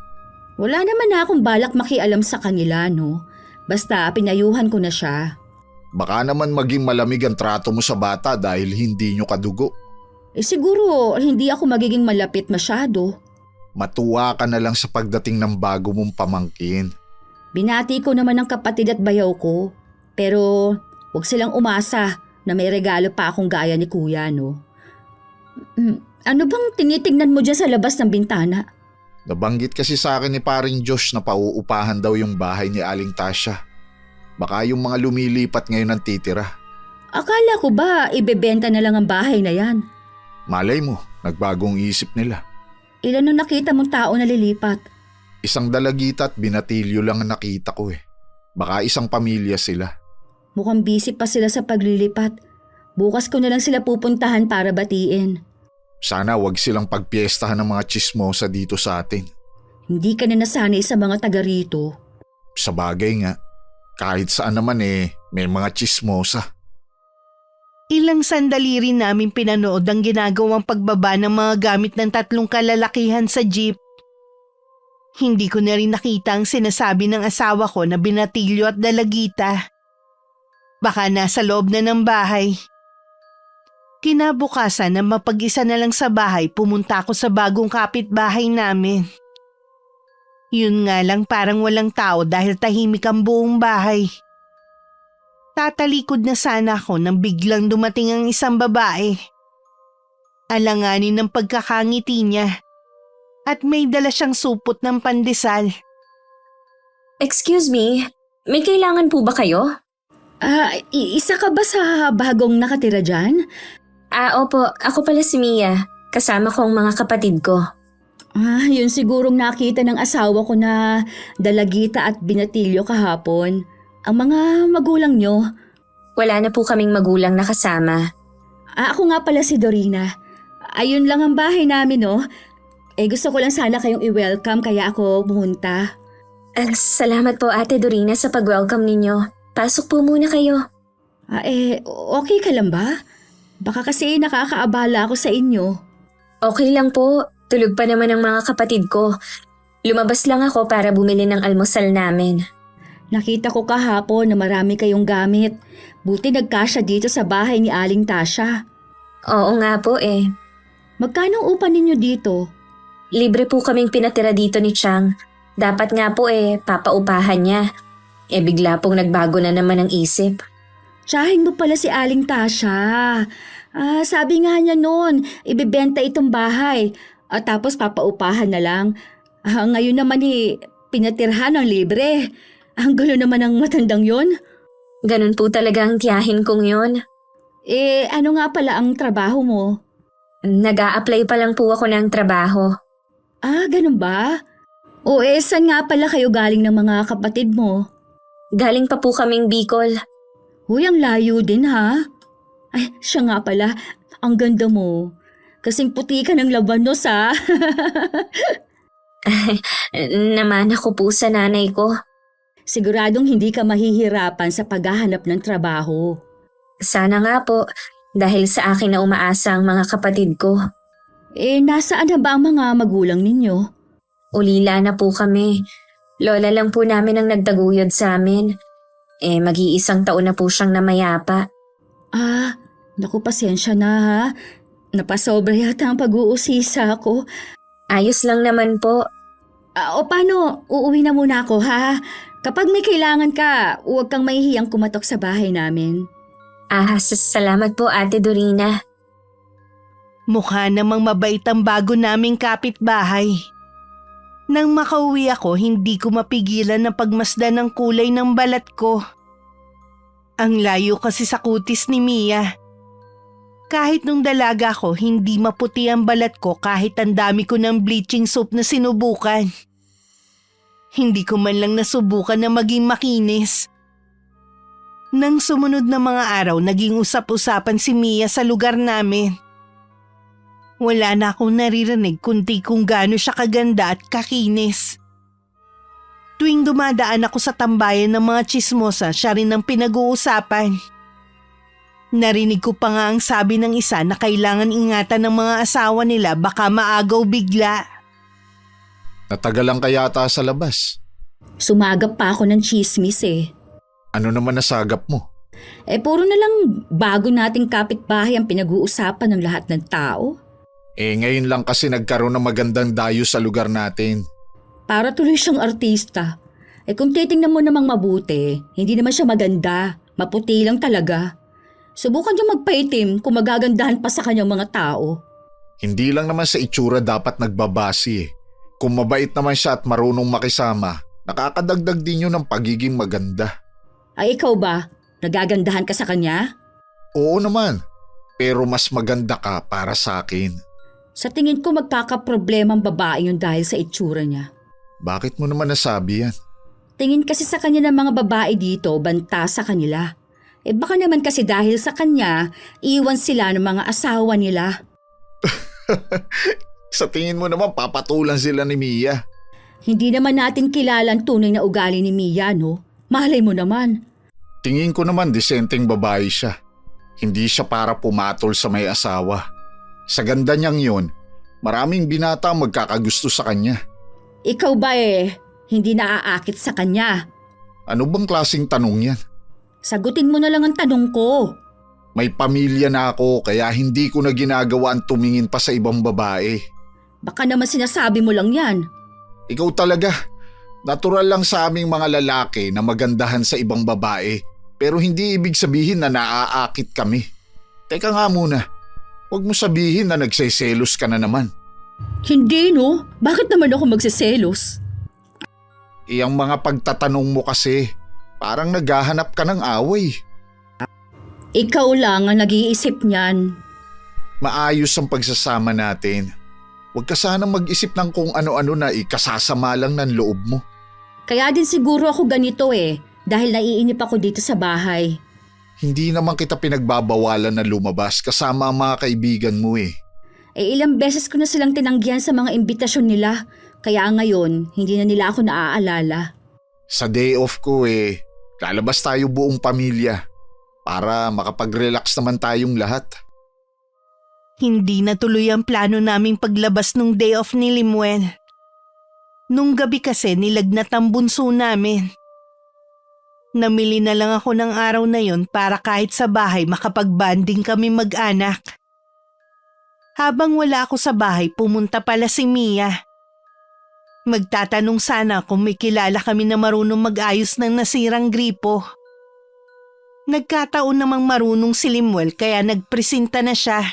Wala naman na akong balak makialam sa kanila, no? Basta pinayuhan ko na siya. Baka naman maging malamig ang trato mo sa bata dahil hindi nyo kadugo. Siguro hindi ako magiging malapit masyado. Matuwa ka na lang sa pagdating ng bago mong pamangkin. Binati ko naman ang kapatid at bayaw ko. Pero huwag silang umasa na may regalo pa akong gaya ni kuya, no? Ano bang tinitingnan mo dyan sa labas ng bintana? Nabanggit kasi sa akin ni paring Josh na pauupahan daw yung bahay ni Aling Tasha. Baka yung mga lumilipat ngayon ang titira. Akala ko ba ibebenta na lang ang bahay na yan? Malay mo, nagbagong isip nila. Ilan ang nakita mong tao na lilipat? Isang dalagita at binatilyo lang ang nakita ko eh. Baka isang pamilya sila. Mukhang busy pa sila sa paglilipat. Bukas ko na lang sila pupuntahan para batiin. Sana wag silang pagpiestahan ng mga tsismosa dito sa atin. Hindi ka na nasanay sa mga taga rito. Sa bagay nga, kahit saan naman may mga tsismosa. Ilang sandali rin namin pinanood ang ginagawang pagbaba ng mga gamit ng 3 kalalakihan sa jeep. Hindi ko na rin nakita ang sinasabi ng asawa ko na binatilyo at dalagita. Baka nasa loob na ng bahay. Kinabukasan na mapag-isa na lang sa bahay, pumunta ako sa bagong kapitbahay namin. Yun nga lang parang walang tao dahil tahimik ang buong bahay. Tatalikod na sana ako nang biglang dumating ang isang babae. Alanganin ng pagkakangiti niya at may dala siyang supot ng pandesal. Excuse me, may kailangan po ba kayo? Isa ka ba sa bagong nakatira dyan? Opo, ako pala si Mia, kasama ko ang mga kapatid ko. Yun sigurong nakita ng asawa ko na dalagita at binatilyo kahapon. Ang mga magulang nyo. Wala na po kaming magulang na kasama. Ako nga pala si Dorina. Ayun lang ang bahay namin, no? Gusto ko lang sana kayong i-welcome kaya ako pumunta. Salamat po Ate Dorina sa pag-welcome ninyo. Pasok po muna kayo. Okay ka lang ba? Baka kasi nakakaabala ako sa inyo. Okay lang po, tulog pa naman ang mga kapatid ko. Lumabas lang ako para bumili ng almusal namin. Nakita ko kahapon na marami kayong gamit. Buti nagkasya dito sa bahay ni Aling Tasha. Oo nga po eh. Magkano upa ninyo dito? Libre po kaming pinatira dito ni Chang. Dapat nga po papaupahan niya. Bigla pong nagbago na naman ang isip. Tsahin mo pala si Aling Tasha. Sabi nga niya noon, ibebenta itong bahay. Tapos papaupahan na lang. Ngayon naman pinatirhan ng libre. Ang gulo naman ng matandang yon. Ganun po talaga ang tiyahin kong yon. Ano nga pala ang trabaho mo? Nag-a-apply pa lang po ako ng trabaho. Ganun ba? Saan nga pala kayo galing ng mga kapatid mo? Galing pa po kaming Bicol. Huy, ang layo din ha? Siya nga pala, ang ganda mo. Kasing puti ka ng labanos ha? Naman ako po sa nanay ko. Siguradong hindi ka mahihirapan sa paghahanap ng trabaho. Sana nga po. Dahil sa akin na umaasa ang mga kapatid ko. Nasaan na ba ang mga magulang ninyo? Ulila na po kami. Lola lang po namin ang nagtaguyod sa amin. Mag-iisang taon na po siyang namayapa. Naku, pasensya na ha. Napasobra yata ang pag-uusisa ko. Ayos lang naman po. O paano, uuwi na muna ako ha? Kapag may kailangan ka, huwag kang mahihiyang kumatok sa bahay namin. Salamat po Ate Dorina. Mukha namang mabait ang bago naming kapitbahay. Nang makauwi ako, hindi ko mapigilan na pagmasdan ng kulay ng balat ko. Ang layo kasi sa kutis ni Mia. Kahit nung dalaga ko, hindi maputi ang balat ko kahit ang dami ko ng bleaching soap na sinubukan. Hindi ko man lang nasubukan na maging makinis. Nang sumunod na mga araw, naging usap-usapan si Mia sa lugar namin. Wala na akong naririnig kundi kung gaano siya kaganda at kakinis. Tuwing dumadaan ako sa tambayan ng mga tsismosa, siya rin ang pinag-uusapan. Narinig ko pa nga ang sabi ng isa na kailangan ingatan ng mga asawa nila baka maagaw bigla. Natagalan ka yata sa labas. Sumagap pa ako ng chismis Ano naman nasagap mo? Puro na lang bago nating kapitbahay ang pinag-uusapan ng lahat ng tao. Ngayon lang kasi nagkaroon ng magandang dayo sa lugar natin. Para tuloy siyang artista. Kung titingnan mo namang mabuti, hindi naman siya maganda. Maputi lang talaga. Subukan niya magpaitim kung magagandahan pa sa kanyang mga tao. Hindi lang naman sa itsura dapat nagbabasi. Kung mabait naman siya at marunong makisama, nakakadagdag din yun ng pagiging maganda. Ay ikaw ba? Nagagandahan ka sa kanya? Oo naman, pero mas maganda ka para sa akin. Sa tingin ko magkakaproblema ang babae yun dahil sa itsura niya. Bakit mo naman nasabi yan? Tingin kasi sa kanya ng mga babae dito banta sa kanila. Baka naman kasi dahil sa kanya, iwan sila ng mga asawa nila. Sa tingin mo naman papatulan sila ni Mia. Hindi naman natin kilala ang tunay na ugali ni Mia, no? Malay mo naman. Tingin ko naman disenteng babae siya. Hindi siya para pumatol sa may asawa. Sa ganda niyang yun, maraming binata ang magkakagusto sa kanya. Ikaw ba hindi naaakit sa kanya? Ano bang klaseng tanong yan? Sagutin mo na lang ang tanong ko. May pamilya na ako kaya hindi ko na ginagawa ang tumingin pa sa ibang babae. Baka naman sinasabi mo lang yan. Ikaw talaga. Natural lang sa aming mga lalaki na magandahan sa ibang babae. Pero hindi ibig sabihin na naaakit kami. Teka nga muna. Huwag mo sabihin na nagseselos ka na naman. Hindi no? Bakit naman ako magsiselos? Iyang mga pagtatanong mo kasi, parang naghahanap ka ng away. Ikaw lang ang nag-iisip niyan. Maayos ang pagsasama natin. Huwag ka sanang mag-isip ng kung ano-ano na ikasasama lang ng loob mo. Kaya din siguro ako ganito dahil naiinip ako dito sa bahay. Hindi naman kita pinagbabawalan na lumabas kasama ang mga kaibigan mo . Ilang beses ko na silang tinanggihan sa mga imbitasyon nila. Kaya ngayon, hindi na nila ako naaalala. Sa day off ko lalabas tayo buong pamilya para makapag-relax naman tayong lahat. Hindi natuloy ang plano naming paglabas nung day off ni Limuel. Nung gabi kasi nilagnat ang bunso namin. Namili na lang ako ng araw na yon para kahit sa bahay makapag-banding kami mag-anak. Habang wala ako sa bahay, pumunta pala si Mia. Magtatanong sana kung may kilala kami na marunong mag-ayos ng nasirang gripo. Nagkataon namang marunong si Limuel kaya nagpresenta na siya.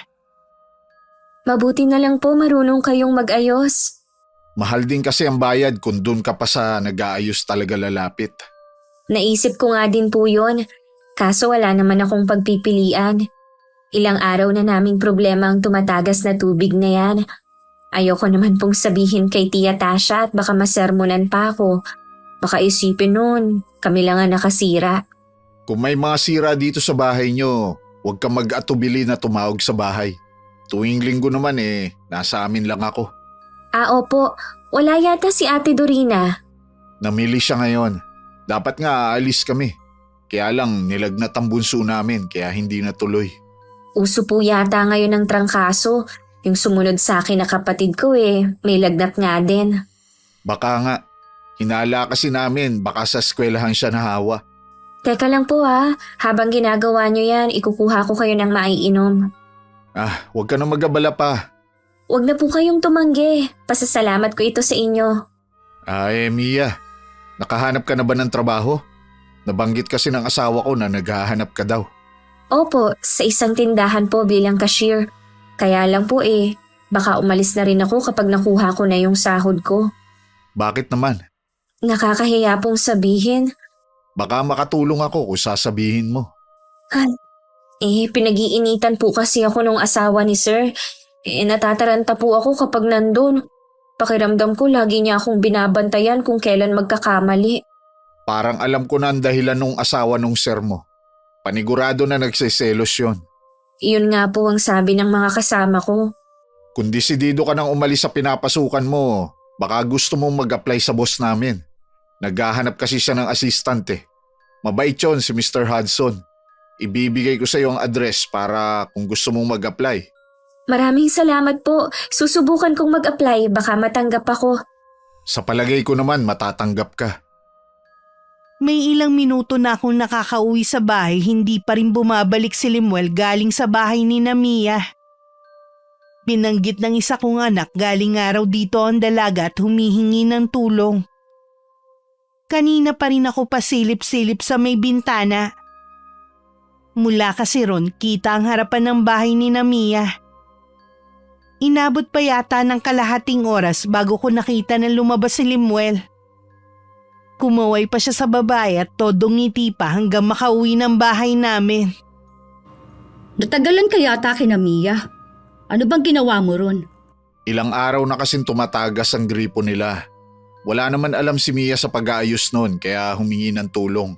Mabuti na lang po marunong kayong mag-ayos. Mahal din kasi ang bayad kung dun ka pa sa nag-aayos talaga lalapit. Naisip ko nga din po yun. Kaso wala naman akong pagpipilian. Ilang araw na naming problema ang tumatagas na tubig na yan. Ayoko naman pong sabihin kay Tia Tasha at baka masermonan pa ako. Baka isipin nun, kami lang ang nakasira. Kung may mga sira dito sa bahay nyo, huwag kang mag-atubili na tumawag sa bahay. Tuwing linggo naman nasa amin lang ako. Opo. Wala yata si Ate Dorina. Namili siya ngayon. Dapat nga aalis kami. Kaya lang nilagnat ang bunso namin kaya hindi natuloy. Uso po yata ngayon ng trangkaso. Yung sumunod sa akin na kapatid ko may lagnat nga din. Baka nga, hinala kasi namin baka sa eskwelahan siya nahawa. Teka lang po habang ginagawa nyo yan, ikukuha ko kayo ng maiinom. Huwag ka na mag-abala pa. Huwag na po kayong tumanggi. Pasasalamat ko ito sa inyo. Mia, nakahanap ka na ba ng trabaho? Nabanggit kasi ng asawa ko na naghahanap ka daw. Opo, sa isang tindahan po bilang cashier. Kaya lang po baka umalis na rin ako kapag nakuha ko na yung sahod ko. Bakit naman? Nakakahiya pong sabihin. Baka makatulong ako kung sasabihin mo. Pinag-iinitan po kasi ako nung asawa ni Sir. Natataranta po ako kapag nandun. Pakiramdam ko lagi niya akong binabantayan kung kailan magkakamali. Parang alam ko na ang dahilan nung asawa nung sir mo. Panigurado na nagsiselos yun. Iyon nga po ang sabi ng mga kasama ko. Kung desidido ka nang umalis sa pinapasukan mo, baka gusto mong mag-apply sa boss namin. Naghahanap kasi siya ng assistant Mabait yun si Mr. Hudson. Ibibigay ko sa iyo ang address para kung gusto mong mag-apply. Maraming salamat po. Susubukan kong mag-apply, baka matanggap ako. Sa palagay ko naman matatanggap ka. May ilang minuto na akong nakakauwi sa bahay, hindi pa rin bumabalik si Limuel galing sa bahay ni Mia. Binanggit ng isa kong anak galing araw dito ang dalaga at humihingi ng tulong. Kanina pa rin ako pasilip-silip sa may bintana. Mula kasi ron, kita ang harapan ng bahay ni Mia. Inabot pa yata ng kalahating oras bago ko nakita na lumabas si Limuel. Kumaway pa siya sa babae at todong ngiti pa hanggang makauwi ng bahay namin. Natagalan ka yata kina Mia. Ano bang ginawa mo ron? Ilang araw na kasing tumatagas ang gripo nila. Wala naman alam si Mia sa pag-aayos nun kaya humingi ng tulong.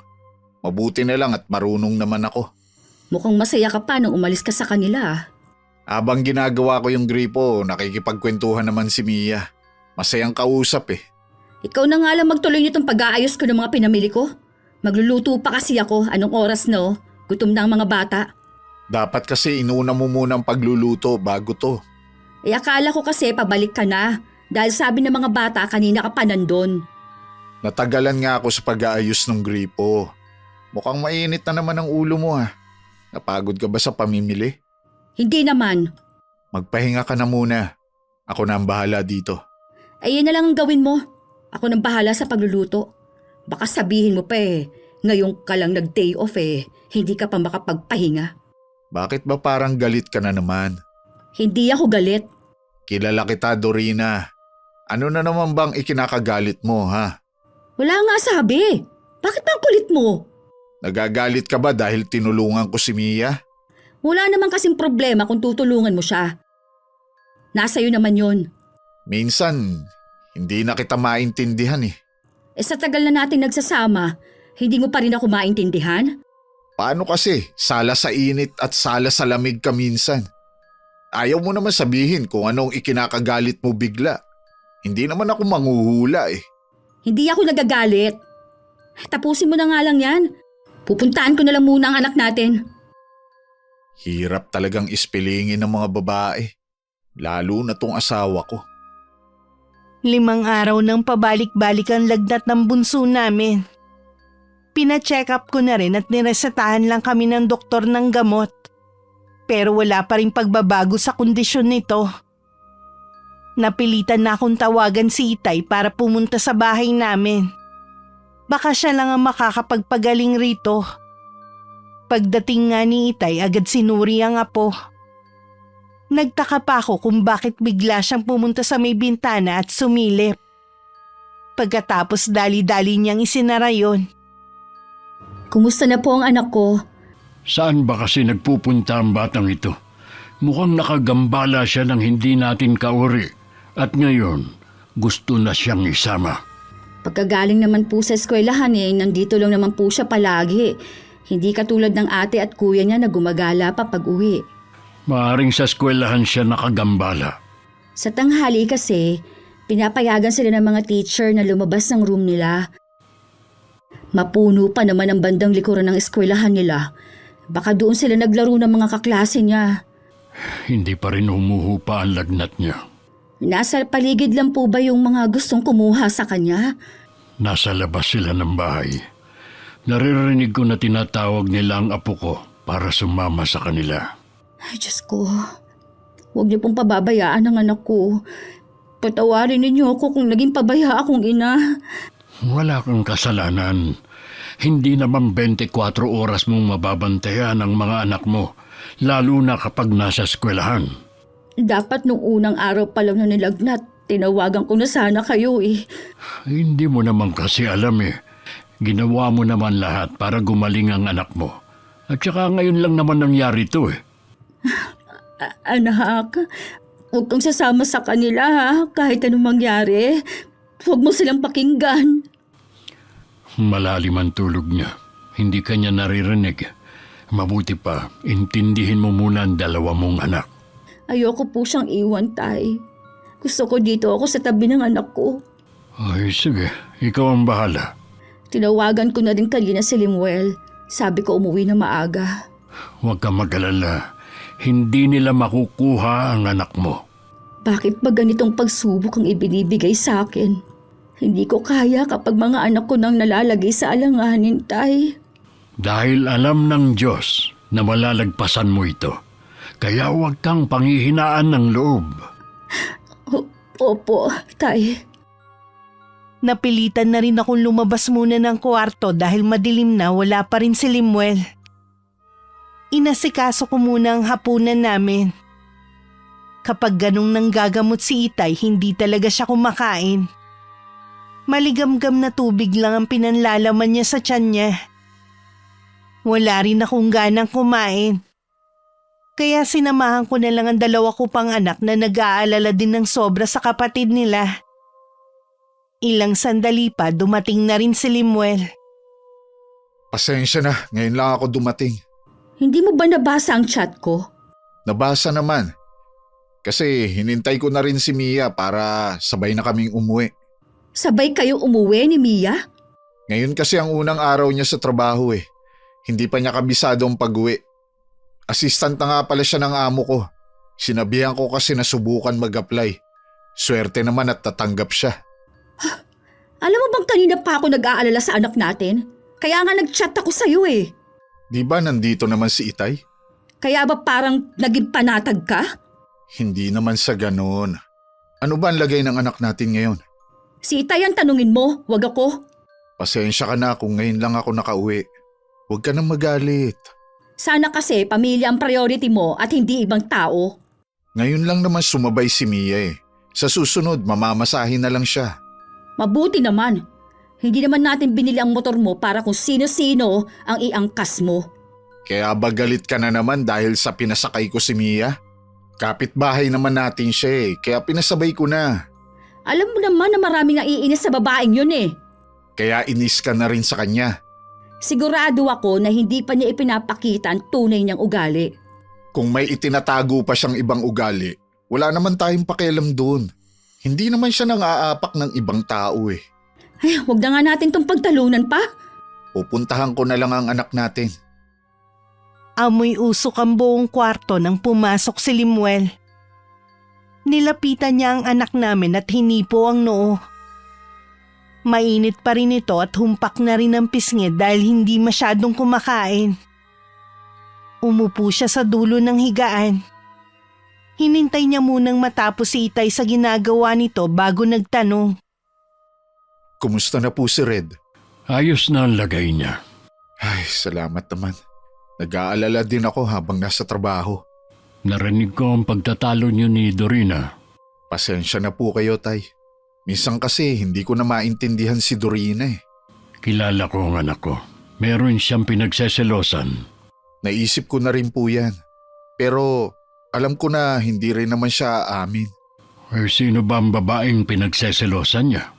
Mabuti na lang at marunong naman ako. Mukhang masaya ka pa nung umalis ka sa kanila. Habang ginagawa ko yung gripo, nakikipagkwentuhan naman si Mia. Masayang kausap Ikaw na nga lang magtuloy nitong pag-aayos ko ng mga pinamili ko. Magluluto pa kasi ako. Anong oras no? Gutom na ang mga bata. Dapat kasi inuna mo muna ang pagluluto bago to. Akala ko kasi pabalik ka na. Dahil sabi ng mga bata kanina ka pa nandun. Natagalan nga ako sa pag-aayos ng gripo. Mukhang mainit na naman ang ulo mo Napagod ka ba sa pamimili? Hindi naman. Magpahinga ka na muna. Ako na ang bahala dito. Ayun na lang ang gawin mo. Ako nang bahala sa pagluluto. Baka sabihin mo pa ngayon ka lang nag-day off hindi ka pa makapagpahinga. Bakit ba parang galit ka na naman? Hindi ako galit. Kilala kita, Dorina. Ano na naman bang ikinakagalit mo, ha? Wala nga sabi. Bakit bang kulit mo? Nagagalit ka ba dahil tinulungan ko si Mia? Wala naman kasing problema kung tutulungan mo siya. Nasa'yo naman yun. Minsan, hindi na kita maintindihan Sa tagal na natin nagsasama, hindi mo pa rin ako maintindihan? Paano kasi? Sala sa init at sala sa lamig ka minsan. Ayaw mo naman sabihin kung anong ikinakagalit mo bigla. Hindi naman ako manghuhula Hindi ako nagagalit. Tapusin mo na nga lang yan. Pupuntaan ko na lang muna ang anak natin. Hirap talagang ispilingin ng mga babae. Lalo na tong asawa ko. 5 araw nang pabalik-balik ang lagnat ng bunso namin. Pina-check up ko na rin at niresetahan lang kami ng doktor ng gamot. Pero wala pa rin pagbabago sa kondisyon nito. Napilitan na akong tawagan si Itay para pumunta sa bahay namin. Baka siya lang ang makakapagpagaling rito. Pagdating nga ni Itay, agad sinuri ang apo. Nagtaka pa ako kung bakit bigla siyang pumunta sa may bintana at sumilip. Pagkatapos dali-dali niyang isinara yon. Kumusta na po ang anak ko? Saan ba kasi nagpupunta ang batang ito? Mukhang nakagambala siya ng hindi natin kauri. At ngayon, gusto na siyang isama. Pagkagaling naman po sa eskwelahan nandito lang naman po siya palagi. Hindi katulad ng ate at kuya niya na gumagala pa pag uwi. Maaring sa eskwelahan siya nakagambala. Sa tanghali kasi, pinapayagan sila ng mga teacher na lumabas ng room nila. Mapuno pa naman ang bandang likuran ng eskwelahan nila. Baka doon sila naglaro ng mga kaklase niya. Hindi pa rin humuhupa ang lagnat niya. Nasa paligid lang po ba yung mga gustong kumuha sa kanya? Nasa labas sila ng bahay. Naririnig ko na tinatawag nila ang apo ko para sumama sa kanila. Ay, Diyos ko. Huwag niyo pong pababayaan ang anak ko. Patawarin ninyo ako kung naging pabaya akong ina. Wala kang kasalanan. Hindi naman 24 oras mong mababantayan ang mga anak mo, lalo na kapag nasa eskwelahan. Dapat nung unang araw pa lang na nilagnat, tinawagan ko na sana kayo eh. Hindi mo naman kasi alam eh. Ginawa mo naman lahat para gumaling ang anak mo. At saka ngayon lang naman nangyari to eh. Anak, huwag kang sasama sa kanila ha, kahit anong mangyari. Huwag mo silang pakinggan. Malalim ang tulog niya. Hindi kanya naririnig. Mabuti pa, intindihin mo muna ang dalawa mong anak. Ayoko po siyang iwan, Tay. Gusto ko dito ako sa tabi ng anak ko. Ay, sige. Ikaw ang bahala. Tinawagan ko na rin kanina si Limuel. Sabi ko umuwi na maaga. Huwag kang mag-alala. Hindi nila makukuha ang anak mo. Bakit ba ganitong pagsubok ang ibinibigay sa akin? Hindi ko kaya kapag mga anak ko nang nalalagay sa alanganin, Tay. Dahil alam ng Diyos na malalagpasan mo ito. Kaya huwag kang panghihinaan ng loob. Opo, Tay. Napilitan na rin akong lumabas muna ng kwarto dahil madilim na wala pa rin si Limuel. Inasikaso ko muna ang hapunan namin. Kapag ganong nanggagamot si Itay, hindi talaga siya kumakain. Maligamgam na tubig lang ang pinanlalaman niya sa tiyan niya. Wala rin akong ganang kumain. Kaya sinamahan ko na lang ang dalawa ko pang anak na nag-aalala din ng sobra sa kapatid nila. Ilang sandali pa dumating na rin si Limuel. Pasensya na, ngayon lang ako dumating. Hindi mo ba nabasa ang chat ko? Nabasa naman. Kasi hinintay ko na rin si Mia para sabay na kaming umuwi. Sabay kayo umuwi ni Mia? Ngayon kasi ang unang araw niya sa trabaho eh. Hindi pa niya kabisado ang pag-uwi. Assistant na nga pala siya ng amo ko. Sinabihan ko kasi na subukan mag-apply. Swerte naman at tatanggap siya. Alam mo bang kanina pa ako nag-aalala sa anak natin? Kaya nga nag-chat ako sa'yo eh. Di ba nandito naman si Itay? Kaya ba parang naging panatag ka? Hindi naman sa ganon. Ano ba ang lagay ng anak natin ngayon? Si Itay ang tanungin mo, wag ako. Pasensya ka na kung ngayon lang ako nakauwi. Huwag ka nang magalit. Sana kasi pamilya ang priority mo at hindi ibang tao. Ngayon lang naman sumabay si Mia eh. Sa susunod, mamamasahin na lang siya. Mabuti naman. Hindi naman natin binili ang motor mo para kung sino-sino ang iangkas mo. Kaya ba galit ka na naman dahil sa pinasakay ko si Mia? Kapitbahay naman natin siya eh, kaya pinasabay ko na. Alam mo naman na maraming naiinis sa babaeng yun eh. Kaya inis ka na rin sa kanya. Sigurado ako na hindi pa niya ipinapakita ang tunay niyang ugali. Kung may itinatago pa siyang ibang ugali, wala naman tayong pakialam doon. Hindi naman siya nang aapak ng ibang tao eh. Ay, wag na nga natin tong pagtalunan pa. Pupuntahan ko na lang ang anak natin. Amoy usok ang buong kwarto nang pumasok si Limuel. Nilapitan niya ang anak namin at hinipo ang noo. Mainit pa rin ito at humpak na rin ang pisngi dahil hindi masyadong kumakain. Umupo siya sa dulo ng higaan. Hinintay niya munang matapos si Itay sa ginagawa nito bago nagtanong. Kumusta na po si Red? Ayos na ang lagay niya. Ay, salamat naman. Nag-aalala din ako habang nasa trabaho. Narinig ko ang pagtatalo niyo ni Dorina. Pasensya na po kayo, Tay. Minsan kasi hindi ko na maintindihan si Dorina eh. Kilala ko ang anak ko. Meron siyang pinagseselosan. Naisip ko na rin po yan. Pero alam ko na hindi rin naman siya aamin. Eh, sino ba ang babaeng pinagseselosan niya?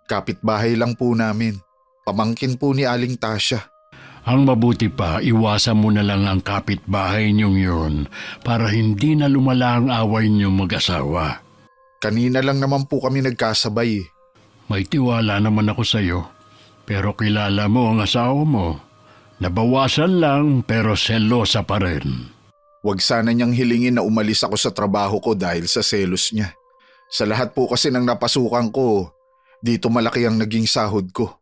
Kapitbahay lang po namin. Pamangkin po ni Aling Tasya. Ang mabuti pa, iwasan mo na lang ang kapitbahay niyong yun para hindi na lumala ang away niyong mag-asawa. Kanina lang naman po kami nagkasabay eh. May tiwala naman ako sa iyo, pero kilala mo ang asawa mo. Nabawasan lang pero selosa pa rin. Huwag sana niyang hilingin na umalis ako sa trabaho ko dahil sa selos niya. Sa lahat po kasi ng napasukan ko, dito malaki ang naging sahod ko.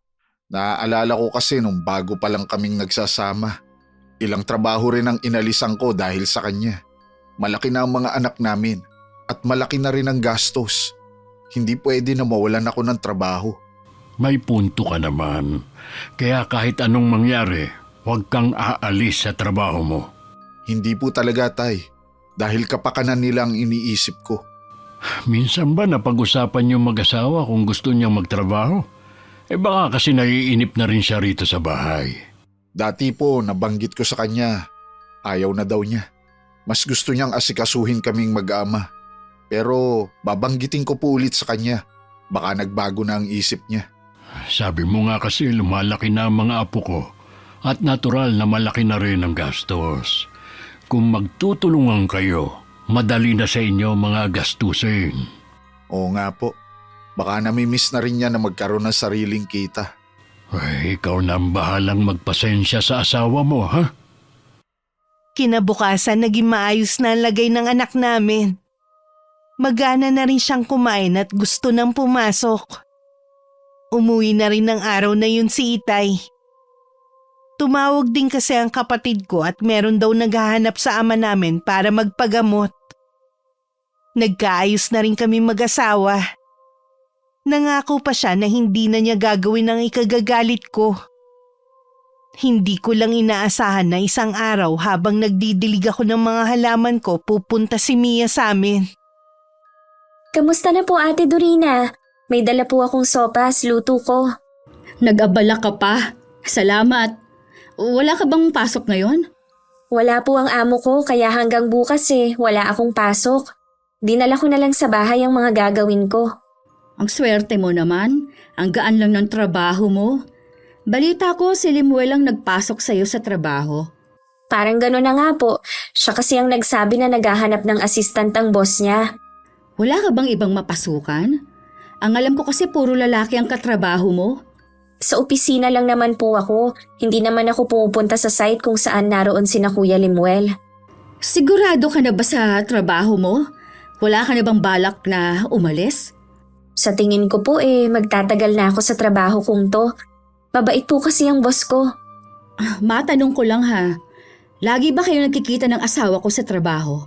Naaalala ko kasi nung bago pa lang kaming nagsasama. Ilang trabaho rin ang inalisan ko dahil sa kanya. Malaki na ang mga anak namin at malaki na rin ang gastos. Hindi pwede na mawalan ako ng trabaho. May punto ka naman. Kaya kahit anong mangyari, huwag kang aalis sa trabaho mo. Hindi po talaga, Tay. Dahil kapakanan nila ang iniisip ko. Minsan ba napag-usapan yung mag-asawa kung gusto niyang magtrabaho? Baka kasi naiinip na rin siya rito sa bahay. Dati po nabanggit ko sa kanya. Ayaw na daw niya. Mas gusto niyang asikasuhin kaming mag-ama. Pero babanggitin ko po ulit sa kanya. Baka nagbago na ang isip niya. Sabi mo nga kasi lumalaki na ang mga apo ko at natural na malaki na rin ang gastos. Kung magtutulungan kayo, madali na sa inyo mga gastusin. Oo nga po. Baka namimiss na rin niya na magkaroon ng sariling kita. Ay, ikaw na ang bahalang magpasensya sa asawa mo, ha? Kinabukasan naging maayos na ang lagay ng anak namin. Magana na rin siyang kumain at gusto nang pumasok. Umuwi na rin ng araw na yun si Itay. Tumawag din kasi ang kapatid ko at meron daw naghahanap sa ama namin para magpagamot. Nagkaayos na rin kami mag-asawa. Nangako pa siya na hindi na niya gagawin ang ikagagalit ko. Hindi ko lang inaasahan na isang araw habang nagdidilig ako ng mga halaman ko pupunta si Mia sa amin. Kamusta na po Ate Dorina? May dala po akong sopas, luto ko. Nag-abala ka pa. Salamat. Wala ka bang pasok ngayon? Wala po ang amo ko kaya hanggang bukas wala akong pasok. Dinala ko na lang sa bahay ang mga gagawin ko. Ang swerte mo naman. Ang gaan lang ng trabaho mo. Balita ko si Limuel ang nagpasok sa'yo sa trabaho. Parang gano'n na nga po. Siya kasi ang nagsabi na naghahanap ng assistant ang boss niya. Wala ka bang ibang mapasukan? Ang alam ko kasi puro lalaki ang katrabaho mo. Sa opisina lang naman po ako. Hindi naman ako pumupunta sa site kung saan naroon sina Kuya Limuel. Sigurado ka na ba sa trabaho mo? Wala ka na bang balak na umalis? Sa tingin ko po magtatagal na ako sa trabaho kong to. Mabait po kasi ang boss ko. Matanong ko lang ha. Lagi ba kayo nagkikita ng asawa ko sa trabaho?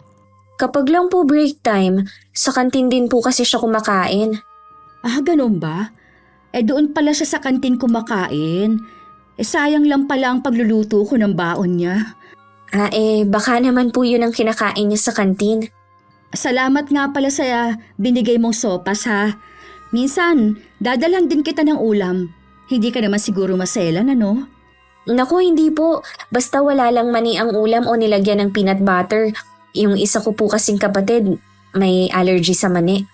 Kapag lang po break time, sa kantin din po kasi siya kumakain. Ganun ba? Doon pala siya sa kantin kumakain. Sayang lang pala ang pagluluto ko ng baon niya. Baka naman po yun ang kinakain niya sa kantin. Salamat nga pala sa binigay mong sopas ha. Minsan, dadalang din kita ng ulam. Hindi ka naman siguro maselan, ano? Naku, hindi po. Basta wala lang mani ang ulam o nilagyan ng peanut butter. Yung isa ko po kasing kapatid, may allergy sa mani.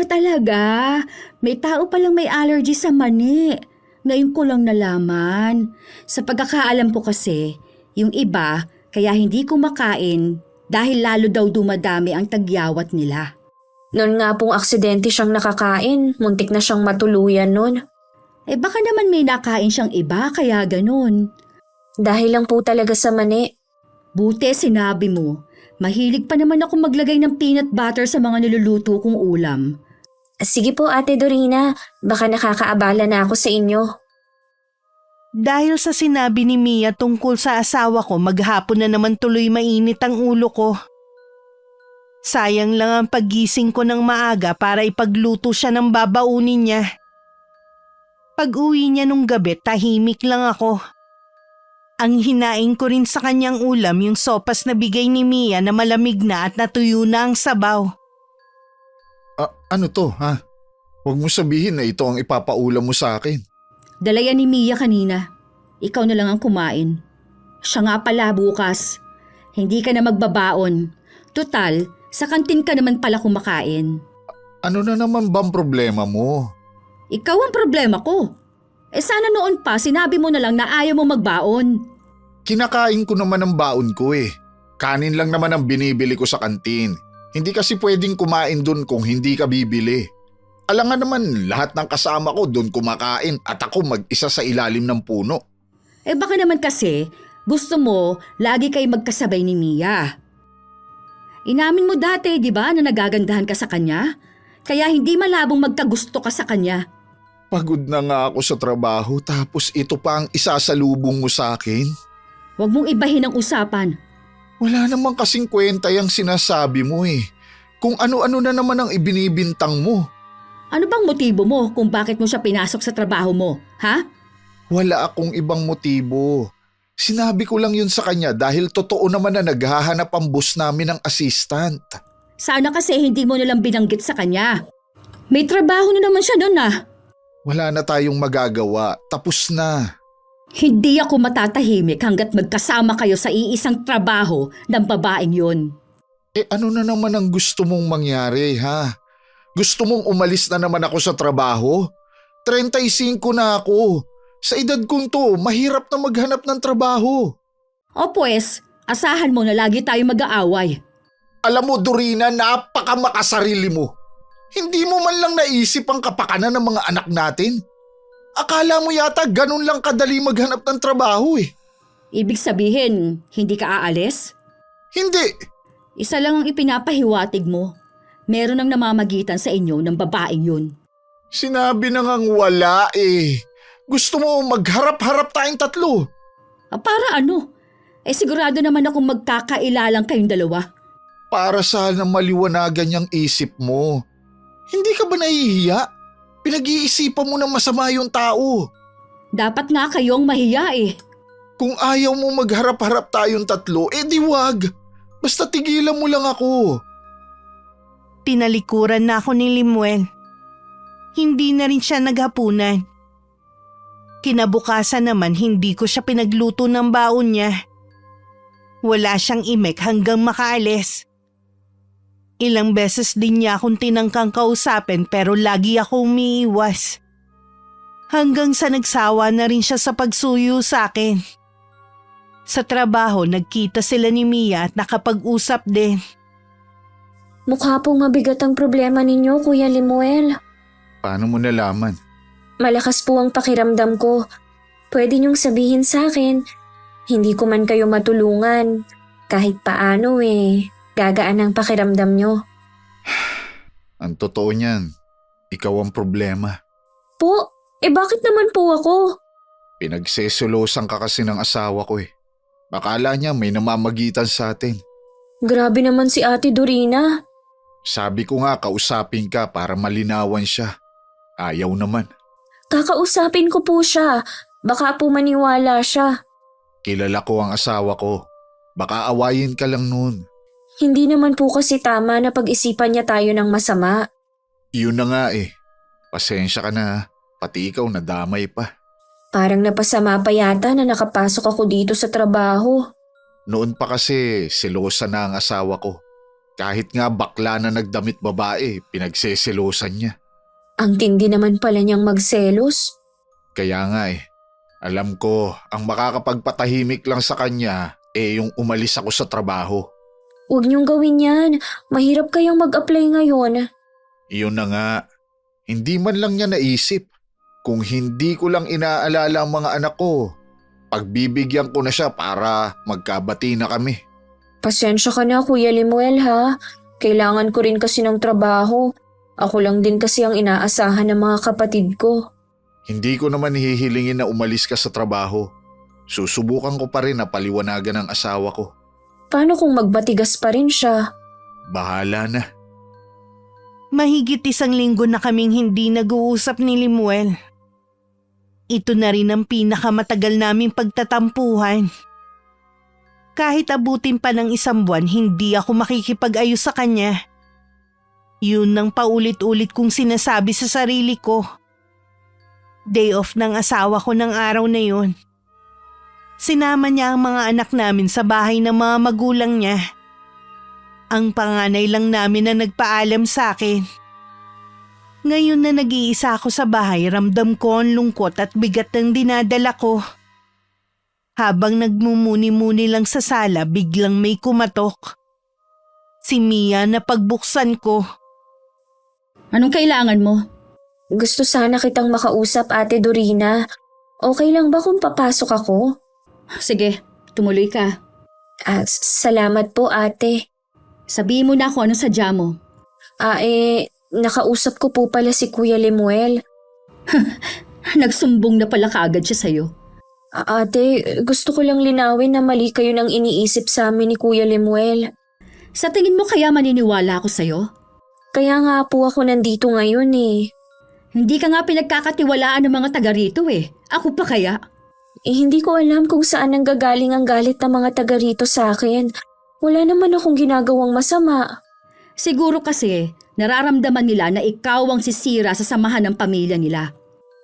Talaga? May tao palang may allergy sa mani. Ngayon ko lang nalaman. Sa pagkakaalam ko kasi, yung iba kaya hindi kumakain dahil lalo daw dumadami ang tagyawat nila. Noon nga pong aksidente siyang nakakain, muntik na siyang matuluyan nun. Baka naman may nakain siyang iba kaya ganun. Dahil lang po talaga sa mani. Buti sinabi mo. Mahilig pa naman ako maglagay ng peanut butter sa mga niluluto kong ulam. Sige po Ate Dorina, baka nakakaabala na ako sa inyo. Dahil sa sinabi ni Mia tungkol sa asawa ko, maghapon na naman tuloy mainit ang ulo ko. Sayang lang ang paggising ko ng maaga para ipagluto siya ng babaunin niya. Pag-uwi niya nung gabi, tahimik lang ako. Ang hinaing ko rin sa kanyang ulam yung sopas na bigay ni Mia na malamig na at natuyo na ang sabaw. Ano to, ha? Huwag mo sabihin na ito ang ipapaulam mo sa akin. Dala yan ni Mia kanina. Ikaw na lang ang kumain. Siya nga pala bukas. Hindi ka na magbabaon. Total, sa kantin ka naman pala kumakain. Ano na naman bang problema mo? Ikaw ang problema ko. Sana noon pa sinabi mo na lang na ayaw mo magbaon. Kinakain ko naman ang baon ko eh. Kanin lang naman ang binibili ko sa kantin. Hindi kasi pwedeng kumain dun kung hindi ka bibili. Alam nga naman lahat ng kasama ko dun kumakain at ako mag-isa sa ilalim ng puno. Baka naman kasi gusto mo lagi kayo magkasabay ni Mia. Inamin mo dati, di ba, na nagagandahan ka sa kanya? Kaya hindi malabong magkagusto ka sa kanya. Pagod na nga ako sa trabaho tapos ito pa ang isasalubong mo sa akin. Huwag mong ibahin ang usapan. Wala namang kasing kwenta yung sinasabi mo eh. Kung ano-ano na naman ang ibinibintang mo. Ano bang motibo mo kung bakit mo siya pinasok sa trabaho mo, ha? Wala akong ibang motibo. Sinabi ko lang yun sa kanya dahil totoo naman na naghahanap ang boss namin ng assistant. Sana kasi hindi mo nalang binanggit sa kanya. May trabaho na naman siya doon ah. Wala na tayong magagawa. Tapos na. Hindi ako matatahimik hanggat magkasama kayo sa iisang trabaho ng babaeng yun. Ano na naman ang gusto mong mangyari ha? Gusto mong umalis na naman ako sa trabaho? 35 na ako. Sa edad kong to, mahirap na maghanap ng trabaho. O pues, asahan mo na lagi tayo mag-aaway. Alam mo Dorina, napakamakasarili mo. Hindi mo man lang naisip ang kapakanan ng mga anak natin. Akala mo yata ganun lang kadali maghanap ng trabaho eh. Ibig sabihin, hindi ka aalis? Hindi. Isa lang ang ipinapahiwatig mo. Meron nang namamagitan sa inyo ng babaeng yun. Sinabi na ngang wala eh. Gusto mo magharap-harap tayong tatlo. Para ano? Sigurado naman akong magkakailalang kayong dalawa. Para sana maliwanagan yung isip mo. Hindi ka ba nahihiya? Pinag-iisipan mo na masama yung tao. Dapat nga kayong mahiya eh. Kung ayaw mo magharap-harap tayong tatlo, di wag. Basta tigilan mo lang ako. Tinalikuran na ako ni Limuel. Hindi na rin siya naghapunan. Kinabukasan naman hindi ko siya pinagluto ng baon niya. Wala siyang imek hanggang makaalis. Ilang beses din niya akong tinangkang kausapin pero lagi akong umiiwas. Hanggang sa nagsawa na rin siya sa pagsuyo sa akin. Sa trabaho nagkita sila ni Mia at nakapag-usap din. Mukha pong mabigat ang problema ninyo, Kuya Limuel. Paano mo nalaman? Malakas po ang pakiramdam ko. Pwede niyong sabihin sa akin. Hindi ko man kayo matulungan. Kahit paano gagaan ang pakiramdam niyo. Ang totoo niyan, ikaw ang problema. Po, bakit naman po ako? Pinagseselosan ka kasi ng asawa ko eh. Akala niya may namamagitan sa atin. Grabe naman si Ate Dorina. Sabi ko nga kausapin ka para malinawan siya. Ayaw naman. Kakausapin ko po siya. Baka po maniwala siya. Kilala ko ang asawa ko. Baka awayin ka lang noon. Hindi naman po kasi tama na pag-isipan niya tayo ng masama. Yun na nga eh. Pasensya ka na. Pati ikaw nadamay pa. Parang napasama pa yata na nakapasok ako dito sa trabaho. Noon pa kasi selosa na ang asawa ko. Kahit nga bakla na nagdamit babae, pinagseselosan niya. Ang tindi naman pala niyang magselos. Kaya nga eh. Alam ko, ang makakapagpatahimik lang sa kanya yung umalis ako sa trabaho. Huwag niyong gawin yan. Mahirap kayang mag-apply ngayon. Iyon na nga. Hindi man lang niya naisip. Kung hindi ko lang inaalala ang mga anak ko, pagbibigyan ko na siya para magkabati na kami. Pasensya ka na, Kuya Limuel ha. Kailangan ko rin kasi ng trabaho. Ako lang din kasi ang inaasahan ng mga kapatid ko. Hindi ko naman hihilingin na umalis ka sa trabaho. Susubukan ko pa rin na paliwanagan ng asawa ko. Paano kung magbatigas pa rin siya? Bahala na. Mahigit 1 linggo na kaming hindi nag-uusap ni Limuel. Ito na rin ang pinakamatagal naming pagtatampuhan. Kahit abutin pa ng 1 buwan, hindi ako makikipag-ayos sa kanya. Yun ang paulit-ulit kong sinasabi sa sarili ko. Day off ng asawa ko ng araw na yun. Sinama niya ang mga anak namin sa bahay ng mga magulang niya. Ang panganay lang namin na nagpaalam sa akin. Ngayon na nag-iisa ako sa bahay, ramdam ko ang lungkot at bigat ng dinadala ko. Habang nagmumuni-muni lang sa sala, biglang may kumatok. Si Mia na pagbuksan ko. Anong kailangan mo? Gusto sana kitang makausap, Ate Dorina. Okay lang ba kung papasok ako? Sige, tumuloy ka. Salamat po ate. Sabihin mo na kung ano sadya mo. Nakausap ko po pala si Kuya Lemuel. Nagsumbong na pala kaagad siya sa'yo. Ate, gusto ko lang linawin na mali kayo ng iniisip sa amin ni Kuya Lemuel. Sa tingin mo kaya maniniwala ako sa'yo? Kaya nga po ako nandito ngayon eh. Hindi ka nga pinagkakatiwalaan ng mga taga rito eh. Ako pa kaya? Hindi ko alam kung saan nanggagaling ang galit ng mga taga rito sa akin. Wala naman akong ginagawang masama. Siguro kasi nararamdaman nila na ikaw ang sisira sa samahan ng pamilya nila.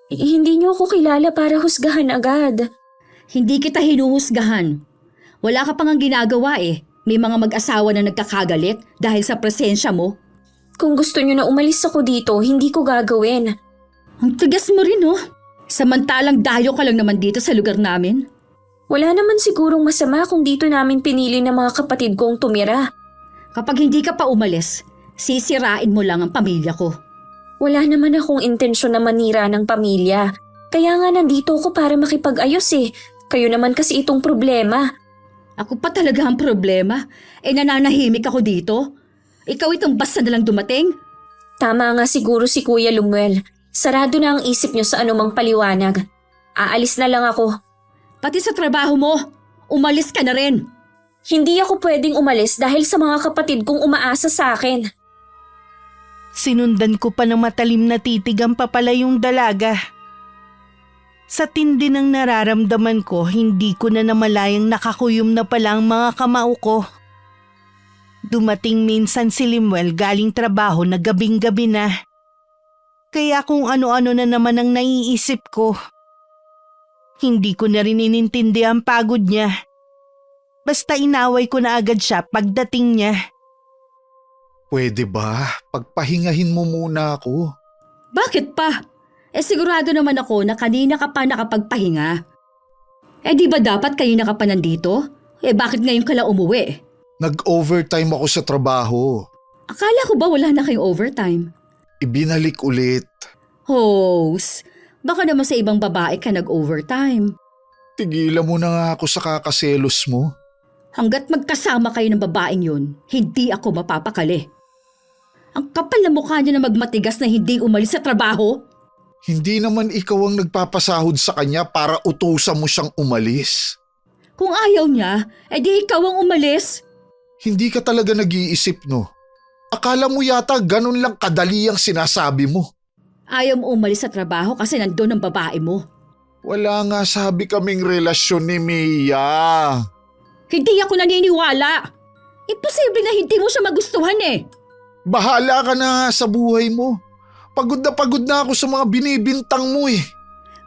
Hindi niyo ako kilala para husgahan agad. Hindi kita hinuhusgahan. Wala ka pang ang ginagawa eh. May mga mag-asawa na nagkakagalit dahil sa presensya mo. Kung gusto niyo na umalis ako dito, hindi ko gagawin. Ang tigas mo rin oh. Samantalang dayo ka lang naman dito sa lugar namin. Wala naman sigurong masama kung dito namin pinili ng mga kapatid kong tumira. Kapag hindi ka pa umalis, sisirain mo lang ang pamilya ko. Wala naman akong intensyon na manira ng pamilya. Kaya nga nandito ako para makipag-ayos eh. Kayo naman kasi itong problema. Ako pa talaga ang problema. Nananahimik ako dito. Ikaw itong basta na lang dumating? Tama nga siguro si Kuya Lumuel. Sarado na ang isip niyo sa anumang paliwanag. Aalis na lang ako. Pati sa trabaho mo, umalis ka na rin. Hindi ako pwedeng umalis dahil sa mga kapatid kong umaasa sa akin. Sinundan ko pa ng matalim na titig ang papalayong dalaga. Sa tindi ng nararamdaman ko, hindi ko na namalayang nakakuyom na pala ang mga kamao ko. Dumating minsan si Lemuel galing trabaho na gabing-gabi na. Kaya kung ano-ano na naman ang naiisip ko. Hindi ko na rin inintindi ang pagod niya. Basta inaway ko na agad siya pagdating niya. Pwede ba? Pagpahingahin mo muna ako. Bakit pa? Sigurado naman ako na kanina ka pa nakapagpahinga. Di ba dapat kanina ka pa nandito? Bakit ngayon ka lang umuwi? Nag-overtime ako sa trabaho. Akala ko ba wala na kayong overtime? Ibinalik ulit. Hose, baka naman sa ibang babae ka nag-overtime. Tigilan mo na nga ako sa kakaselos mo. Hanggat magkasama kayo ng babaeng yun, hindi ako mapapakali. Ang kapal na mukha niya na magmatigas na hindi umalis sa trabaho. Hindi naman ikaw ang nagpapasahod sa kanya para utusan mo siyang umalis. Kung ayaw niya, di ikaw ang umalis. Hindi ka talaga nag-iisip, no? Akala mo yata ganun lang kadali ang sinasabi mo. Ayaw mo umalis sa trabaho kasi nandun ang babae mo. Wala nga sabi kaming relasyon ni Mia. Hindi ako naniniwala. Imposible na hindi mo siya magustuhan eh. Bahala ka na sa buhay mo. Pagod na ako sa mga binibintang mo eh.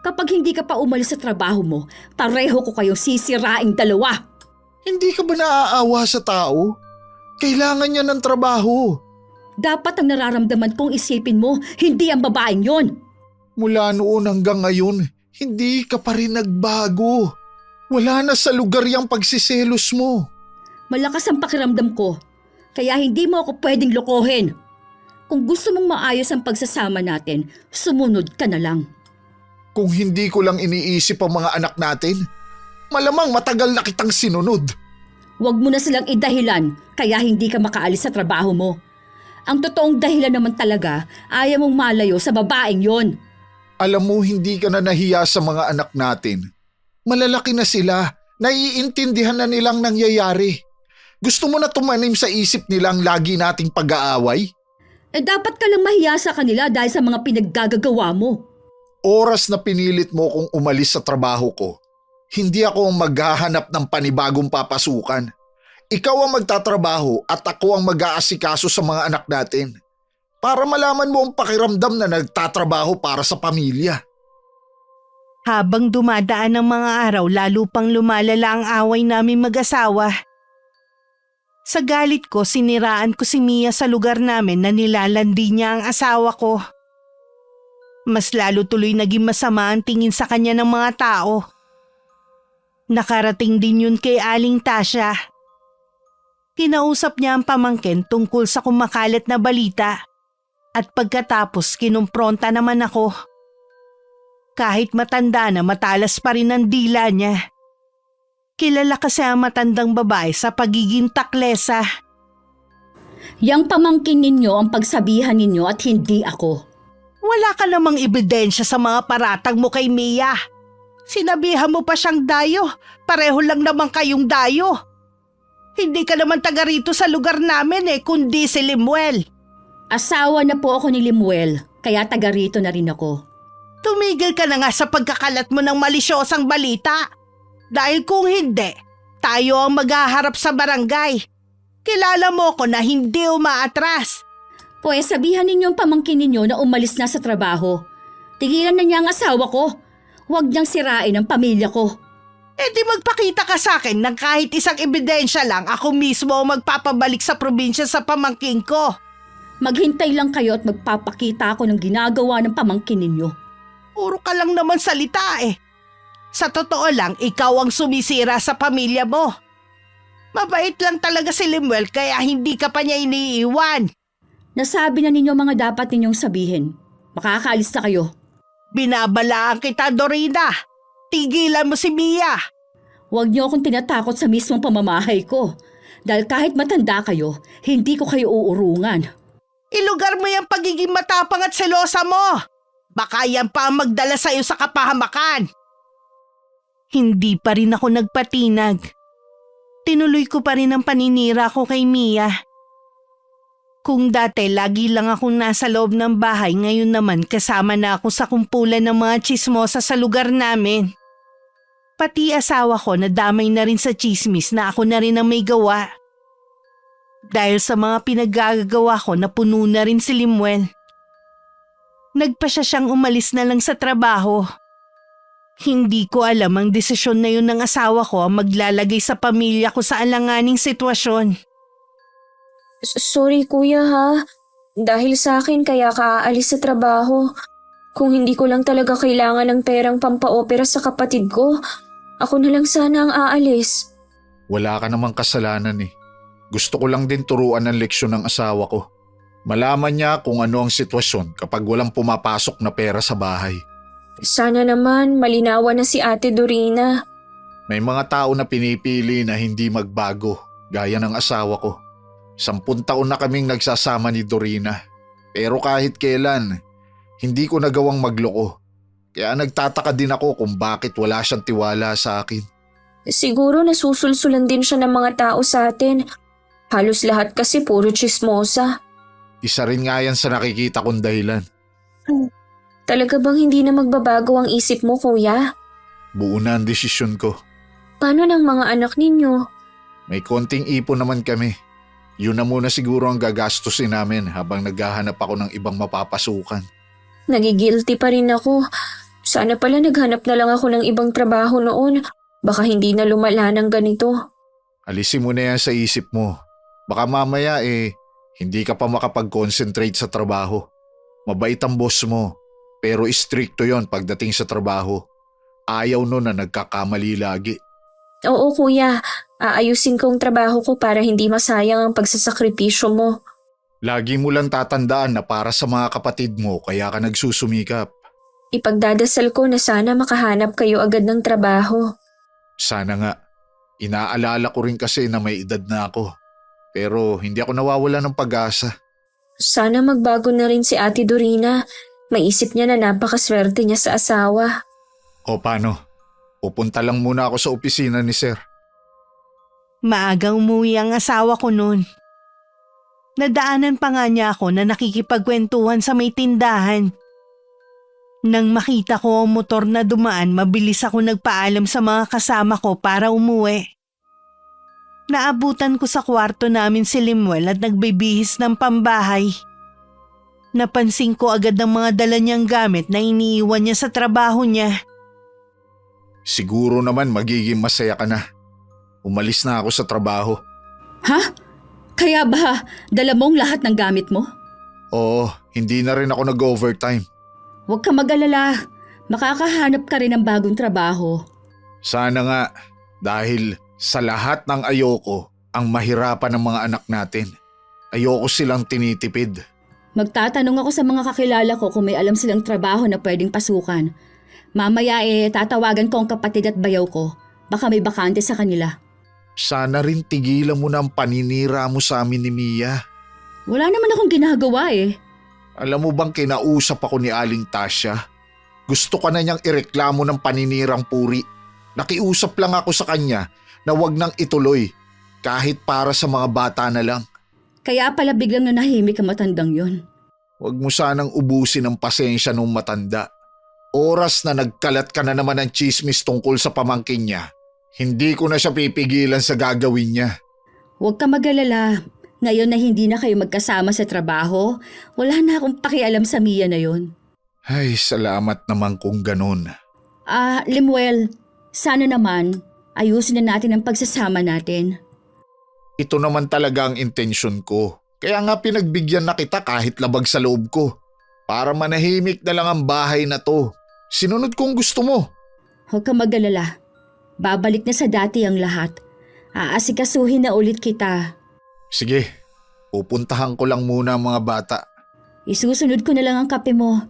Kapag hindi ka pa umalis sa trabaho mo, pareho ko kayong sisiraing dalawa. Hindi ka ba naaawa sa tao? Kailangan niya ng trabaho. Dapat ang nararamdaman kong isipin mo, hindi ang babaeng yon. Mula noon hanggang ngayon, hindi ka pa rin nagbago. Wala na sa lugar yung pagsiselos mo. Malakas ang pakiramdam ko, kaya hindi mo ako pwedeng lokohin. Kung gusto mong maayos ang pagsasama natin, sumunod ka na lang. Kung hindi ko lang iniisip ang mga anak natin, malamang matagal na kitang sinunod. Huwag mo na silang idahilan kaya hindi ka makaalis sa trabaho mo. Ang totoong dahilan naman talaga, ayaw mong malayo sa babaeng yon. Alam mo, hindi ka na nahiya sa mga anak natin. Malalaki na sila, naiintindihan na nilang nangyayari. Gusto mo na tumanim sa isip nilang lagi nating pag-aaway? Dapat ka lang mahiya sa kanila dahil sa mga pinaggagawa mo. Oras na pinilit mo kong umalis sa trabaho ko, hindi ako ang maghahanap ng panibagong papasukan. Ikaw ang magtatrabaho at ako ang mag-aasikaso sa mga anak natin. Para malaman mo ang pakiramdam na nagtatrabaho para sa pamilya. Habang dumadaan ang mga araw, lalo pang lumalala ang away namin mag-asawa. Sa galit ko, siniraan ko si Mia sa lugar namin na nilalandi niya ang asawa ko. Mas lalo tuloy naging masama ang tingin sa kanya ng mga tao. Nakarating din yun kay Aling Tasha. Kinausap niya ang pamangkin tungkol sa kumakalat na balita at pagkatapos kinumpronta naman ako. Kahit matanda na, matalas pa rin ang dila niya. Kilala kasi ang matandang babae sa pagiging taklesa. Yang pamangkin ninyo ang pagsabihan ninyo at hindi ako. Wala ka namang ebidensya sa mga paratang mo kay Mia. Sinabihan mo pa siyang dayo. Pareho lang naman kayong dayo. Hindi ka naman taga rito sa lugar namin kundi si Limuel. Asawa na po ako ni Limuel, kaya taga rito na rin ako. Tumigil ka na nga sa pagkakalat mo ng malisyosang balita. Dahil kung hindi, tayo ang maghaharap sa barangay. Kilala mo ko na hindi umaatras. Pues sabihan ninyo ang pamangkin ninyo na umalis na sa trabaho. Tigilan na niya ang asawa ko. Huwag niyang sirain ang pamilya ko. Di magpakita ka sa akin ng kahit isang ebidensya lang, ako mismo ang magpapabalik sa probinsya sa pamangkin ko. Maghintay lang kayo at magpapakita ako ng ginagawa ng pamangkin ninyo. Puro ka lang naman salita Sa totoo lang, ikaw ang sumisira sa pamilya mo. Mabait lang talaga si Limuel kaya hindi ka pa niya iniiwan. Nasabi na ninyo mga dapat ninyong sabihin. Makakaalis na kayo. Binabalaan kita, Dorina. Tigilan mo si Mia. Huwag niyo akong tinatakot sa mismong pamamahay ko. Dahil kahit matanda kayo, hindi ko kayo uurungan. Ilugar mo yung pagiging matapang at selosa mo. Baka yan pa ang magdala sa'yo sa kapahamakan. Hindi pa rin ako nagpatinag. Tinuloy ko pa rin ang paninira ko kay Mia. Kung dati lagi lang akong nasa loob ng bahay, ngayon naman kasama na ako sa kumpulan ng mga tsismosa sa lugar namin. Pati asawa ko nadamay na rin sa tsismis na ako na rin ang may gawa. Dahil sa mga pinaggagawa ko, napuno na rin si Limuel. Nagpasya siyang umalis na lang sa trabaho. Hindi ko alam ang desisyon na yun ng asawa ko ang maglalagay sa pamilya ko sa alanganing sitwasyon. Sorry kuya ha. Dahil sa akin kaya ka aalis sa trabaho. Kung hindi ko lang talaga kailangan ng perang pampaopera sa kapatid ko, ako na lang sana ang aalis. Wala ka namang kasalanan Gusto ko lang din turuan ng leksyon ng asawa ko. Malaman niya kung ano ang sitwasyon kapag walang pumapasok na pera sa bahay. Sana naman malinawan na si Ate Dorina. May mga tao na pinipili na hindi magbago, gaya ng asawa ko. 10 taon na kaming nagsasama ni Dorina. Pero kahit kailan, hindi ko nagawang magloko. Kaya nagtataka din ako kung bakit wala siyang tiwala sa akin. Siguro nasusulsulan din siya ng mga tao sa atin. Halos lahat kasi puro chismosa. Isa rin nga yan sa nakikita kong dahilan. Talaga bang hindi na magbabago ang isip mo, kuya? Buo na ang desisyon ko. Paano ng mga anak ninyo? May konting ipon naman kami. Yun na muna siguro ang gagastusin namin habang naghahanap ako ng ibang mapapasukan. Nagigilty pa rin ako. Sana pala naghanap na lang ako ng ibang trabaho noon. Baka hindi na lumala ng ganito. Alisin mo na yan sa isip mo. Baka mamaya hindi ka pa makapag-concentrate sa trabaho. Mabait ang boss mo, pero istrikto yon pagdating sa trabaho. Ayaw nun na nagkakamali lagi. Oo kuya, aayusin ko ang trabaho ko para hindi masayang ang pagsasakripisyo mo. Lagi mo lang tatandaan na para sa mga kapatid mo kaya ka nagsusumikap. Ipagdadasal ko na sana makahanap kayo agad ng trabaho. Sana nga. Inaalala ko rin kasi na may edad na ako. Pero hindi ako nawawala ng pag-asa. Sana magbago na rin si Ate Dorina. Maisip niya na napakaswerte niya sa asawa. O paano? Pupunta lang muna ako sa opisina ni Sir. Maagang umuwi ang asawa ko noon. Nadaanan pa nga niya ako na nakikipagkwentuhan sa may tindahan. Nang makita ko ang motor na dumaan, mabilis ako nagpaalam sa mga kasama ko para umuwi. Naabutan ko sa kwarto namin si Limuel at nagbibihis ng pambahay. Napansin ko agad ang mga dala niyang gamit na iniiwan niya sa trabaho niya. Siguro naman magiging masaya ka na. Umalis na ako sa trabaho. Ha? Kaya ba dala mong lahat ng gamit mo? Oo, hindi na rin ako nag-overtime. Huwag ka mag-alala. Makakahanap ka rin ng bagong trabaho. Sana nga, dahil sa lahat ng ayoko ang mahirapan ng mga anak natin. Ayoko silang tinitipid. Magtatanong ako sa mga kakilala ko kung may alam silang trabaho na pwedeng pasukan. Mamaya tatawagan ko ang kapatid at bayaw ko. Baka may bakante sa kanila. Sana rin tigilan mo na ang paninira mo sa amin ni Mia. Wala naman akong ginagawa eh. Alam mo bang kinausap ako ni Aling Tasya? Gusto ka na niyang ireklamo ng paninirang puri. Nakiusap lang ako sa kanya na wag nang ituloy kahit para sa mga bata na lang. Kaya pala biglang nanahimik ang matandang yon. Wag mo sanang ubusin ang pasensya ng matanda. Oras na nagkalat ka na naman ng chismis tungkol sa pamangkin niya, hindi ko na siya pipigilan sa gagawin niya. Huwag ka mag-alala. Ngayon na hindi na kayo magkasama sa trabaho, wala na akong pakialam sa Mia na yon. Ay, salamat naman kung ganun. Limuel, sana naman ayusin na natin ang pagsasama natin. Ito naman talaga ang intensyon ko. Kaya nga pinagbigyan na kita kahit labag sa loob ko. Para manahimik na lang ang bahay na to. Sinunod kong gusto mo. Huwag ka mag-alala. Babalik na sa dati ang lahat. Aasikasuhin na ulit kita. Sige, pupuntahan ko lang muna ang mga bata. Isusunod ko na lang ang kape mo.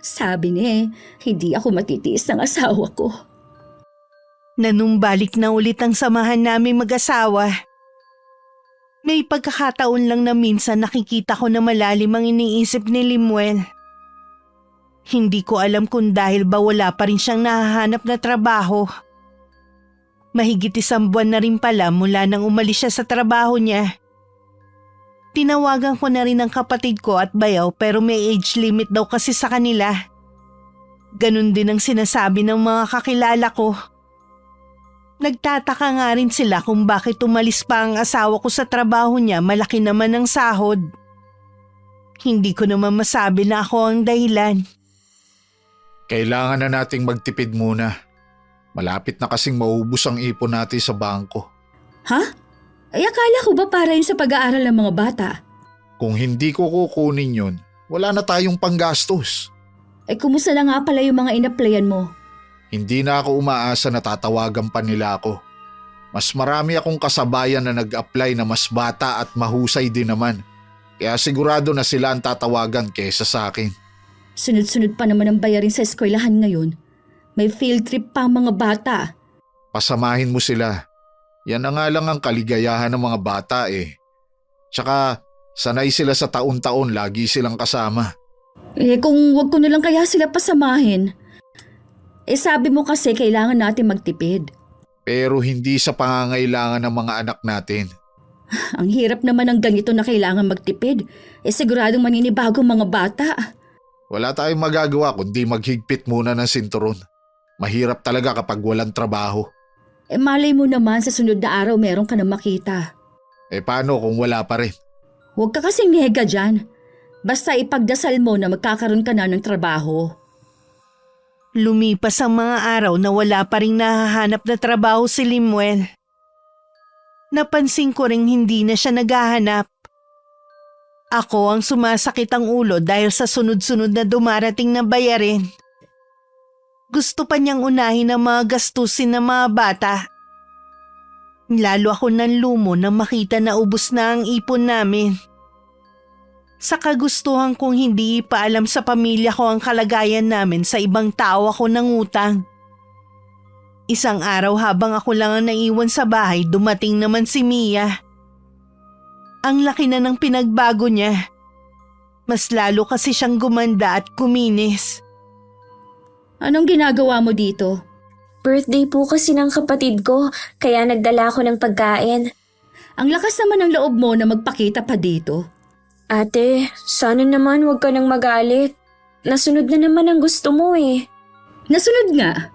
Sabi niya hindi ako matitiis ng asawa ko. Nanumbalik na ulit ang samahan namin mag-asawa. May pagkakataon lang na minsan nakikita ko na malalim ang iniisip ni Limuel. Hindi ko alam kung dahil ba wala pa rin siyang nahahanap na trabaho. Mahigit 1 buwan na rin pala mula nang umalis siya sa trabaho niya. Tinawagan ko na rin ang kapatid ko at bayaw pero may age limit daw kasi sa kanila. Ganun din ang sinasabi ng mga kakilala ko. Nagtataka nga rin sila kung bakit umalis pa ang asawa ko sa trabaho niya, malaki naman ang sahod. Hindi ko naman masabi na ako ang dahilan. Kailangan na nating magtipid muna. Malapit na kasing maubos ang ipon natin sa bangko. Ha? Ay akala ko ba para yun sa pag-aaral ng mga bata? Kung hindi ko kukunin yun, wala na tayong panggastos. Ay kumusta na nga pala yung mga inaplayan mo? Hindi na ako umaasa na tatawagan pa nila ako. Mas marami akong kasabayan na nag-apply na mas bata at mahusay din naman. Kaya sigurado na sila ang tatawagan kesa sa akin. Sunod-sunod pa naman ang bayarin sa eskwelahan ngayon. May field trip pa ang mga bata. Pasamahin mo sila. Yan na nga lang ang kaligayahan ng mga bata eh. Tsaka sanay sila sa taon-taon, lagi silang kasama. Kung wag ko na lang kaya sila pasamahin. Sabi mo kasi kailangan natin magtipid. Pero hindi sa pangangailangan ng mga anak natin. Ang hirap naman ng ganito na kailangan magtipid. Siguradong maninibagong mga bata. Wala tayong magagawa kundi maghigpit muna ng sinturon. Mahirap talaga kapag walang trabaho. Malay mo naman sa sunod na araw meron ka na makita. Paano kung wala pa rin? Huwag ka kasing nega dyan. Basta ipagdasal mo na magkakaroon ka na ng trabaho. Lumipas ang mga araw na wala pa rin nahahanap na trabaho si Limuel. Napansin ko ring hindi na siya naghahanap. Ako ang sumasakit ang ulo dahil sa sunod-sunod na dumarating na bayarin. Gusto pa niyang unahin ang mga gastusin ng mga bata. Lalo ako nanlumo nang makita na ubos na ang ipon namin. Sa kagustuhan kong hindi ipaalam sa pamilya ko ang kalagayan namin, sa ibang tao ako nangutang. Isang araw habang ako lang ang naiwan sa bahay, dumating naman si Mia. Ang laki na ng pinagbago niya. Mas lalo kasi siyang gumanda at kuminis. Anong ginagawa mo dito? Birthday po kasi ng kapatid ko, kaya nagdala ako ng pagkain. Ang lakas naman ng loob mo na magpakita pa dito. Ate, sana naman huwag ka nang magalit. Nasunod na naman ang gusto mo eh. Nasunod nga.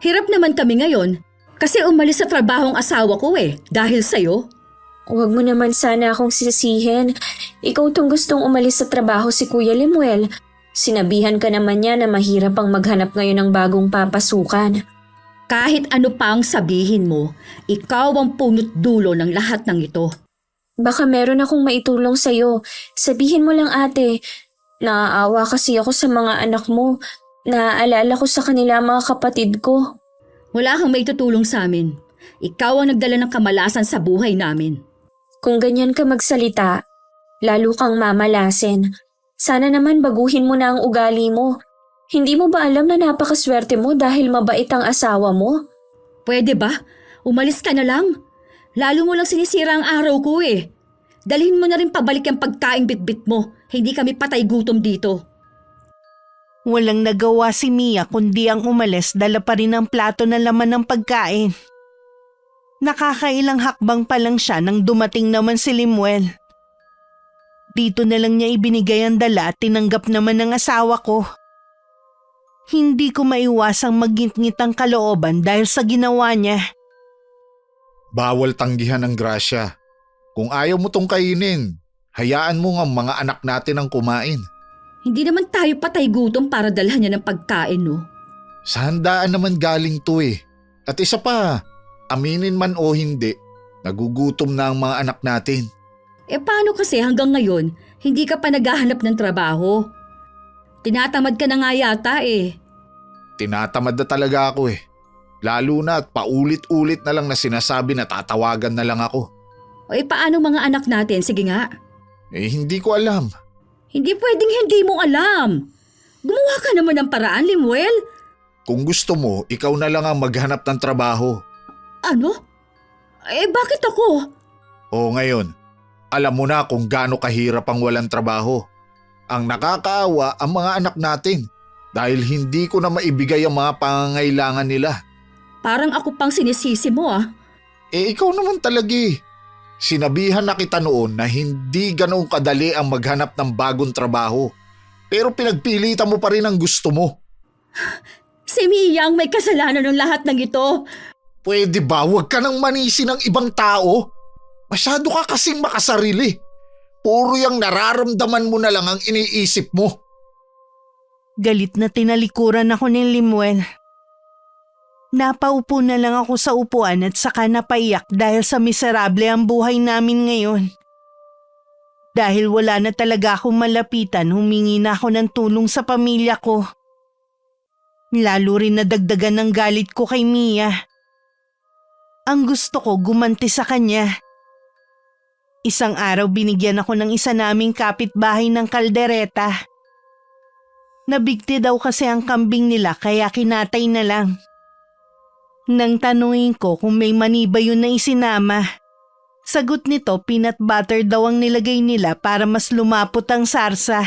Hirap naman kami ngayon kasi umalis sa trabaho ang asawa ko dahil sa'yo. Huwag mo naman sana akong sisihin. Ikaw tong gustong umalis sa trabaho si Kuya Limuel. Sinabihan ka naman niya na mahirap ang maghanap ngayon ng bagong papasukan. Kahit ano pa ang sabihin mo, ikaw ang punot dulo ng lahat ng ito. Baka meron akong maitulong sa'yo. Sabihin mo lang ate. Naaawa kasi ako sa mga anak mo. Naaalala ko sa kanila mga kapatid ko. Wala kang maitutulong sa amin. Ikaw ang nagdala ng kamalasan sa buhay namin. Kung ganyan ka magsalita, lalo kang mamalasin. Sana naman baguhin mo na ang ugali mo. Hindi mo ba alam na napakaswerte mo dahil mabait ang asawa mo? Pwede ba? Umalis ka na lang. Lalo mo lang sinisira ang araw ko eh. Dalhin mo na rin pabalik ang pagkaing bitbit mo. Hindi kami patay gutom dito. Walang nagawa si Mia kundi ang umalis, dala pa rin ang plato na laman ng pagkain. Nakakailang hakbang pa lang siya nang dumating naman si Limuel. Dito na lang niya ibinigay ang dala at tinanggap naman ng asawa ko. Hindi ko maiwasang magngit-ngit ang kalooban dahil sa ginawa niya. Bawal tanggihan ng grasya. Kung ayaw mo tong kainin, hayaan mo nga mga anak natin ang kumain. Hindi naman tayo patay gutom para dalhan niya ng pagkain, no? Sa handaan naman galing to eh. At isa pa, aminin man o hindi, nagugutom na ang mga anak natin. Paano kasi hanggang ngayon, hindi ka pa naghahanap ng trabaho? Tinatamad ka na nga yata eh. Tinatamad na talaga ako eh. Lalo na at paulit-ulit na lang na sinasabi na tatawagan na lang ako. Paano mga anak natin? Sige nga. Hindi ko alam. Hindi pwedeng hindi mo alam. Gumawa ka naman ng paraan, Limuel. Kung gusto mo, ikaw na lang ang maghanap ng trabaho. Ano? Bakit ako? O ngayon, alam mo na kung gaano kahirap ang walang trabaho. Ang nakakaawa ang mga anak natin dahil hindi ko na maibigay ang mga pangangailangan nila. Parang ako pang sinisisi mo ah. Ikaw naman talaga eh. Sinabihan na kita noon na hindi ganoon kadali ang maghanap ng bagong trabaho. Pero pinagpilitan mo pa rin ang gusto mo. Si Mia ang may kasalanan ng lahat ng ito. Pwede ba huwag ka nang manisi ng ibang tao? Masyado ka kasing makasarili. Puro yung nararamdaman mo na lang ang iniisip mo. Galit na tinalikuran ako ni Limuel. Napaupo na lang ako sa upuan at saka napaiyak dahil sa miserable ang buhay namin ngayon. Dahil wala na talaga akong malapitan, humingi na ako ng tulong sa pamilya ko. Lalo rin nadagdagan ng galit ko kay Mia. Ang gusto ko gumanti sa kanya. Isang araw binigyan ako ng isa naming kapitbahay ng kaldereta. Nabigti daw kasi ang kambing nila kaya kinatay na lang. Nang tanungin ko kung may mani ba yun na isinama, sagot nito peanut butter daw ang nilagay nila para mas lumapot ang sarsa.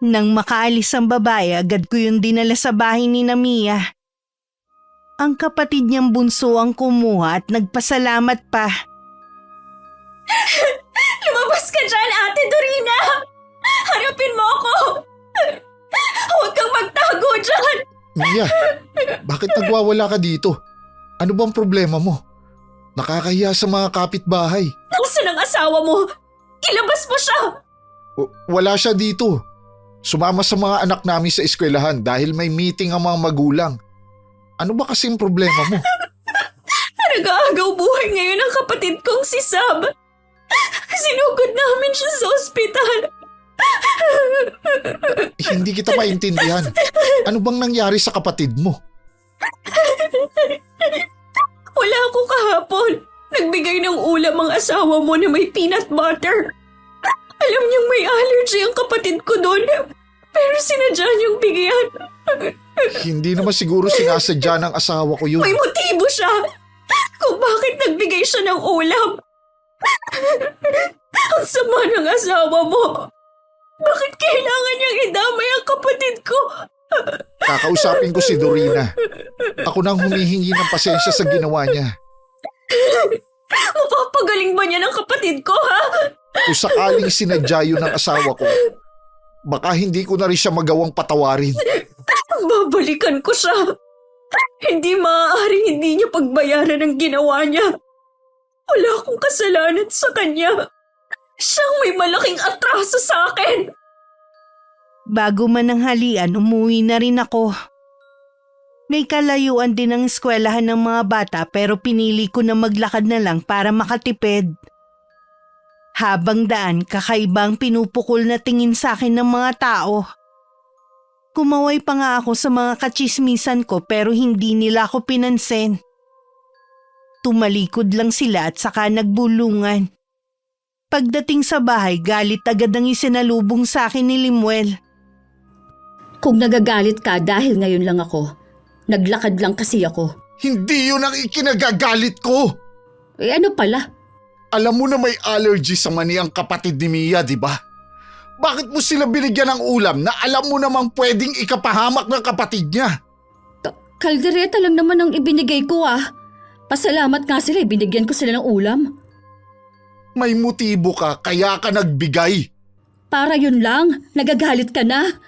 Nang makaalis ang babae, agad ko yung dinala sa bahay ni Mia. Ang kapatid niyang bunso ang kumuha at nagpasalamat pa. Lumabas ka dyan, Ate Dorina! Harapin mo ako! Huwag kang magtago dyan! Mia, bakit nagwawala ka dito? Ano bang problema mo? Nakakahiya sa mga kapitbahay. Nasaan ang asawa mo? Ilabas mo siya! Wala siya dito. Sumama sa mga anak namin sa eskwelahan dahil may meeting ang mga magulang. Ano ba kasing problema mo? Nag-aagaw buhay ngayon ang kapatid kong si Sab. Sinugod namin siya sa ospital. Hindi kita maintindihan. Ano bang nangyari sa kapatid mo? Wala ako kahapon. Nagbigay ng ulam ang asawa mo na may peanut butter. Alam niyang may allergy ang kapatid ko doon. Pero sinadya niyang bigyan. Hindi naman siguro sinasadya ng asawa ko yun. May motibo siya kung bakit nagbigay siya ng ulam. Ang sama ng asawa mo. Bakit kailangan niyang idamay ang kapatid ko? Kakausapin ko si Dorina. Ako nang humihingi ng pasensya sa ginawa niya. Mapapagaling ba niya ng kapatid ko, ha? Kung sakaling sinadya yun ng asawa ko, baka hindi ko na rin siya magawang patawarin. Babalikan ko siya. Hindi maaaring hindi niya pagbayaran ang ginawa niya. Wala akong kasalanan sa kanya. Siyang may malaking atraso sa akin. Bago man ang halian, umuwi na rin ako. May kalayuan din ang eskwelahan ng mga bata pero pinili ko na maglakad na lang para makatipid. Habang daan, kakaibang pinupukol na tingin sa akin ng mga tao. Kumaway pa nga ako sa mga katsismisan ko pero hindi nila ako pinansin. Tumalikod lang sila at saka nagbulungan. Pagdating sa bahay, galit agad ang isinalubong sa akin ni Limuel. Kung nagagalit ka dahil ngayon lang ako, naglakad lang kasi ako. Hindi yun ang ikinagagalit ko! Eh ano pala? Alam mo na may allergy sa mani ang kapatid ni Mia, di ba? Bakit mo sila binigyan ng ulam na alam mo namang pwedeng ikapahamak ng kapatid niya? Kaldereta lang naman ang ibinigay ko ah. Pasalamat nga sila, binigyan ko sila ng ulam. May motibo ka kaya ka nagbigay. Para yun lang, nagagalit ka na.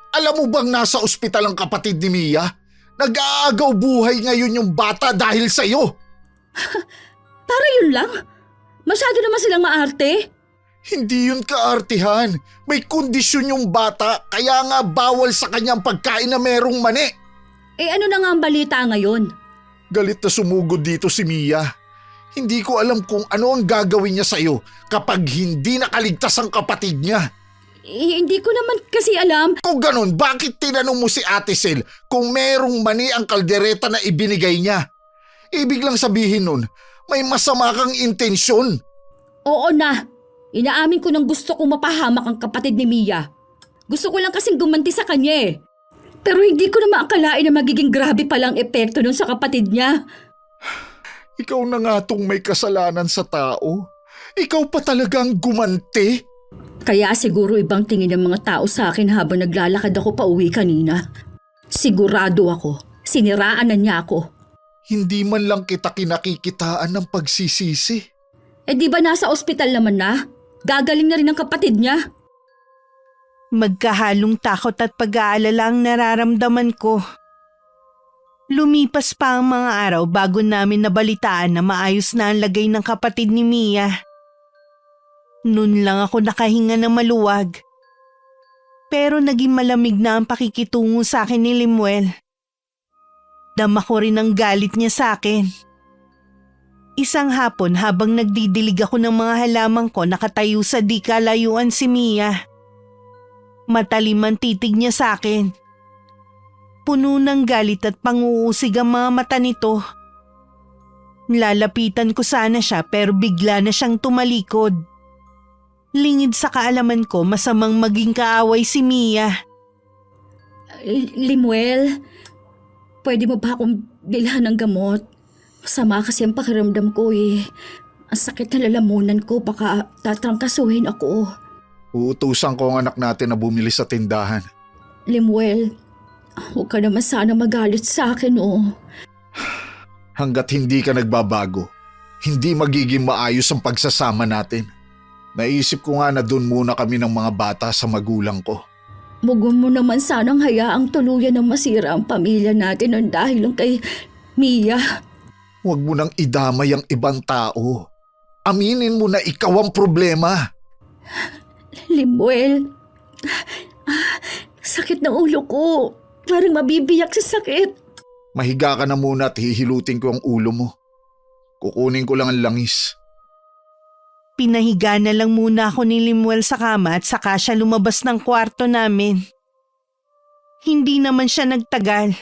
Alam mo bang nasa ospital ang kapatid ni Mia? Nag-aagaw buhay ngayon yung bata dahil sa'yo. Para yun lang? Masyado naman silang maarte. Hindi yun kaartihan. May kondisyon yung bata kaya nga bawal sa kanyang pagkain na merong mani. Eh ano na nga ang balita ngayon? Galit na sumugod dito si Mia. Hindi ko alam kung ano ang gagawin niya sa'yo kapag hindi nakaligtas ang kapatid niya. Eh, hindi ko naman kasi alam. Kung ganun, bakit tinanong mo si Ate Sel kung merong mani ang kaldereta na ibinigay niya? Ibig lang sabihin nun, may masama kang intensyon. Oo na. Inaamin ko ng gusto kong mapahamak ang kapatid ni Mia. Gusto ko lang kasing gumanti sa kanya eh. Pero hindi ko naman akalain na magiging grabe palang epekto nun sa kapatid niya. Ikaw na nga tong may kasalanan sa tao. Ikaw pa talagang gumanti. Kaya siguro ibang tingin ng mga tao sa akin habang naglalakad ako pauwi kanina. Sigurado ako, siniraan na niya ako. Hindi man lang kita kinakikitaan ng pagsisisi. Eh di ba nasa ospital naman na? Gagaling na rin ang kapatid niya. Magkahalong takot at pag-aalala ang nararamdaman ko. Lumipas pa ang mga araw bago namin nabalitaan na maayos na ang lagay ng kapatid ni Mia. Noon lang ako nakahinga ng maluwag. Pero naging malamig na ang pakikitungo sa akin ni Limuel. Dama ko rin ang galit niya sa akin. Isang hapon habang nagdidilig ako ng mga halaman ko nakatayo sa di kalayuan si Mia. Matalim ang titig niya sa akin. Puno ng galit at panguusig ang mga mata nito. Lalapitan ko sana siya pero bigla na siyang tumalikod. Lingid sa kaalaman ko masamang maging kaaway si Mia. Limuel, pwede mo ba akong bilhan ng gamot? Masama kasi ang pakiramdam ko eh. Ang sakit na lalamunan ko, baka tatrangkasuhin ako. Uutusan ko ang anak natin na bumili sa tindahan. Limuel, huwag ka naman sana magalit sa akin oh. Hanggat hindi ka nagbabago, hindi magiging maayos ang pagsasama natin. Naisip ko nga na doon muna kami ng mga bata sa magulang ko. Huwag mo naman sanang hayaang tuluyan na masira ang pamilya natin ng dahil lang kay Mia. Huwag mo nang idamay ang ibang tao. Aminin mo na ikaw ang problema. Limuel, sakit ng ulo ko. Parang mabibiyak sa sakit. Mahiga ka na muna at hihilutin ko ang ulo mo. Kukunin ko lang ang langis. Pinahiga na lang muna ako ni Limuel sa kama at saka siya lumabas ng kwarto namin. Hindi naman siya nagtagal.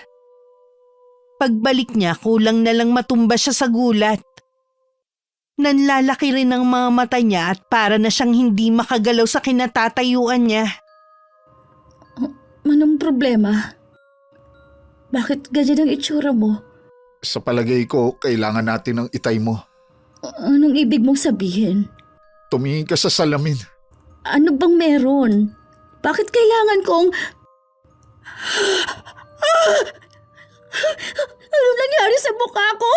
Pagbalik niya, kulang na lang matumba siya sa gulat. Nanlalaki rin ang mga mata niya at para na siyang hindi makagalaw sa kinatatayuan niya. Anong problema? Bakit ganyan ang itsura mo? Sa palagay ko, kailangan natin ng itay mo. Anong ibig mong sabihin? Tumingin ka sa salamin. Ano bang meron? Bakit kailangan kong... Ano nangyari sa mukha ko?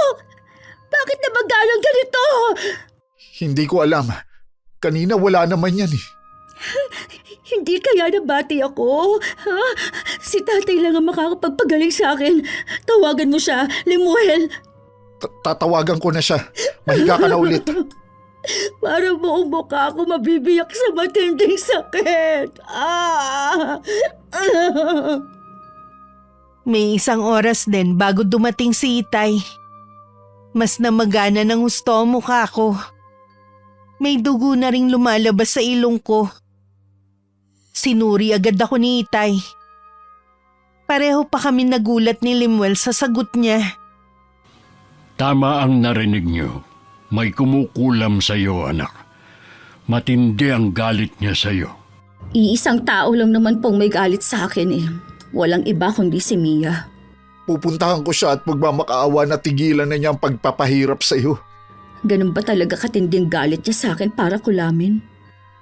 Bakit nabagalang ganito? Hindi ko alam. Kanina wala naman yan eh. Hindi kaya nabati ako? Ha? Si tatay lang ang makakapagpagaling sa akin. Tawagan mo siya, Limuel. Tatawagan ko na siya. Mahiga ka na ulit. Para buong mukha ako mabibiyak sa matinding sakit. May isang oras din bago dumating si Itay. Mas namagana ng husto ang mukha ko. May dugo na ring lumalabas sa ilong ko. Sinuri agad ako ni Itay. Pareho pa kami nagulat ni Limuel sa sagot niya. Tama ang narinig niyo. May kumukulam sa iyo, anak. Matindi ang galit niya sa iyo. Iisang tao lang naman pong may galit sa akin eh. Walang iba kundi si Mia. Pupuntahan ko siya at magmamakaawa na tigilan na niya ang pagpapahirap sa iyo. Ganun ba talaga katinding galit niya sa akin para kulamin?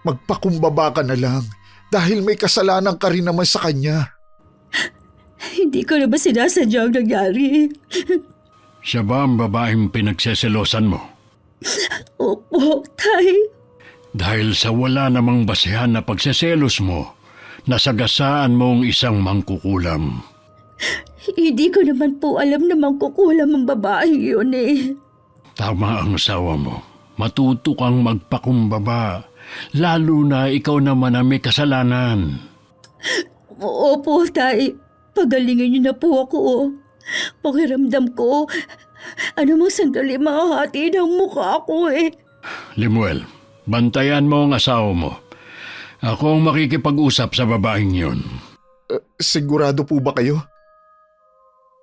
Magpakumbaba ka na lang dahil may kasalanan ka rin naman sa kanya. Hindi ko na ba sinasadya ang nangyari? Siya ba ang babaeng pinagseselosan mo? Opo, Tay. Dahil sa wala namang basehan na pagseselos mo, nasagasaan mo ang isang mangkukulam. Hindi ko naman po alam na mangkukulam ang babae yun eh. Tama ang asawa mo. Matuto kang magpakumbaba. Lalo na ikaw naman ang may kasalanan. Opo, Tay. Pagalingin niyo na po ako. Pakiramdam ko, anumang sandali makahati ng mukha ko eh. Limuel, bantayan mo ang asawa mo. Ako ang makikipag-usap sa babaeng yun. Sigurado po ba kayo?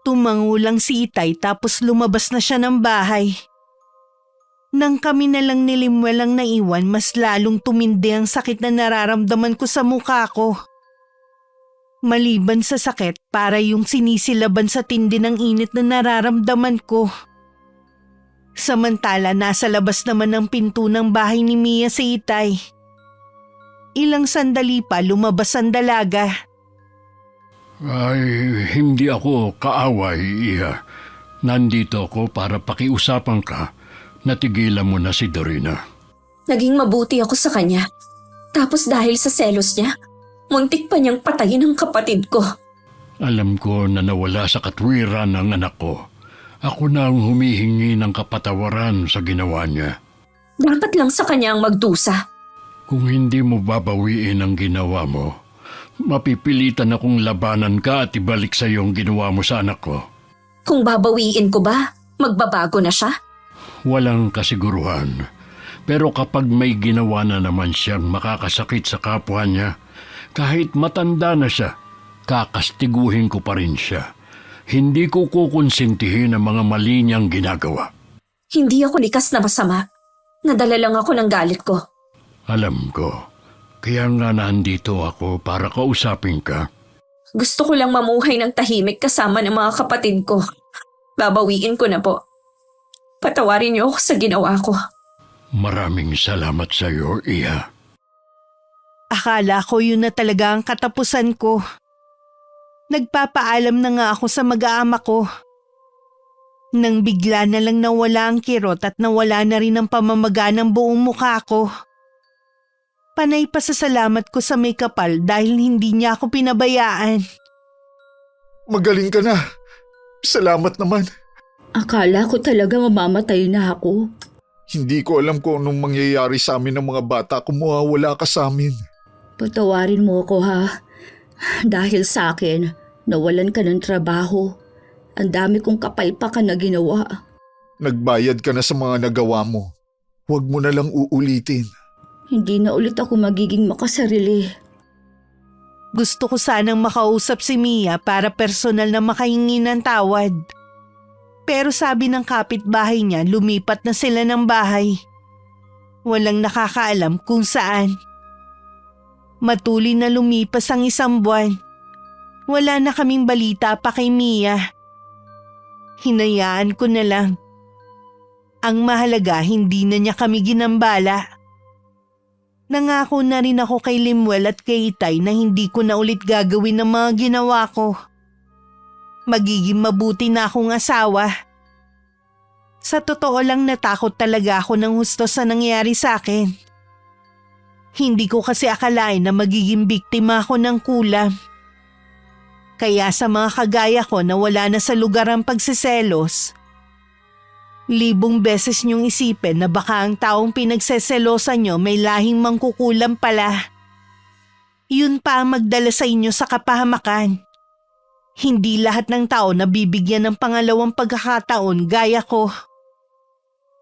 Tumango lang si Itay tapos lumabas na siya ng bahay. Nang kami na lang ni Limuel ang naiwan, mas lalong tumindi ang sakit na nararamdaman ko sa mukha ko. Maliban sa sakit, para yung sinisilaban sa tindi ng init na nararamdaman ko. Samantala, nasa labas naman ng pinto ng bahay ni Mia si Itay. Ilang sandali pa lumabas ang dalaga. Ay, hindi ako kaaway, Iha. Nandito ako para pakiusapan ka. Natigilan mo na si Dorina. Naging mabuti ako sa kanya. Tapos dahil sa selos niya, muntik pa niyang patayin ang kapatid ko. Alam ko na nawala sa katwiran ng anak ko. Ako na ang humihingi ng kapatawaran sa ginawa niya. Dapat lang sa kanya ang magdusa. Kung hindi mo babawiin ang ginawa mo, mapipilitan akong labanan ka at ibalik sa iyo ang ginawa mo sa anak ko. Kung babawiin ko ba, magbabago na siya? Walang kasiguruhan. Pero kapag may ginawa na naman siyang makakasakit sa kapwa niya, kahit matanda na siya, kakastiguhin ko pa rin siya. Hindi ko kukonsintihin ang mga mali niyang ginagawa. Hindi ako likas na masama. Nadala lang ako ng galit ko. Alam ko. Kaya nga nandito ako para kausapin ka. Gusto ko lang mamuhay ng tahimik kasama ng mga kapatid ko. Babawiin ko na po. Patawarin niyo ako sa ginawa ko. Maraming salamat sa iyo, Iha. Akala ko yun na talaga ang katapusan ko. Nagpapaalam na nga ako sa mag-aama ko. Nang bigla na lang nawala ang kirot at nawala na rin ang pamamaga ng buong mukha ko. Panay pasasalamat ko sa may kapal dahil hindi niya ako pinabayaan. Magaling ka na. Salamat naman. Akala ko talaga mamamatay na ako. Hindi ko alam kung anong mangyayari sa amin ng mga bata kung mawawala ka sa amin. Patawarin mo ako ha. Dahil sa akin, nawalan ka ng trabaho. Ang dami kong kapalpakan na ginawa. Nagbayad ka na sa mga nagawa mo. Huwag mo na lang uulitin. Hindi na ulit ako magiging makasarili. Gusto ko sanang makausap si Mia para personal na makahingi ng tawad. Pero sabi ng kapitbahay niya, lumipat na sila ng bahay. Walang nakakaalam kung saan. Matuloy na lumipas ang 1 buwan. Wala na kaming balita pa kay Mia. Hinayaan ko na lang. Ang mahalaga, hindi na niya kami ginambala. Nangako na rin ako kay Limuel at kay Itay na hindi ko na ulit gagawin ang mga ginawa ko. Magiging mabuti na akong asawa. Sa totoo lang natakot talaga ako ng husto sa nangyari sa akin. Hindi ko kasi akalain na magiging biktima ako ng kulam. Kaya sa mga kagaya ko na wala na sa lugar ang pagsiselos, 1,000 beses niyong isipin na baka ang taong pinagseselosan niyo may lahing mangkukulam pala. Yun pa ang magdala sa inyo sa kapahamakan. Hindi lahat ng tao nabibigyan ng pangalawang pagkakataon gaya ko.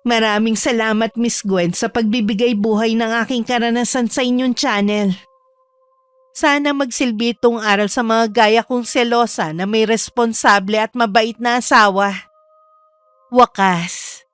Maraming salamat Miss Gwen sa pagbibigay buhay ng aking karanasan sa inyong channel. Sana magsilbi itong aral sa mga gaya kong selosa na may responsable at mabait na asawa. Wakas,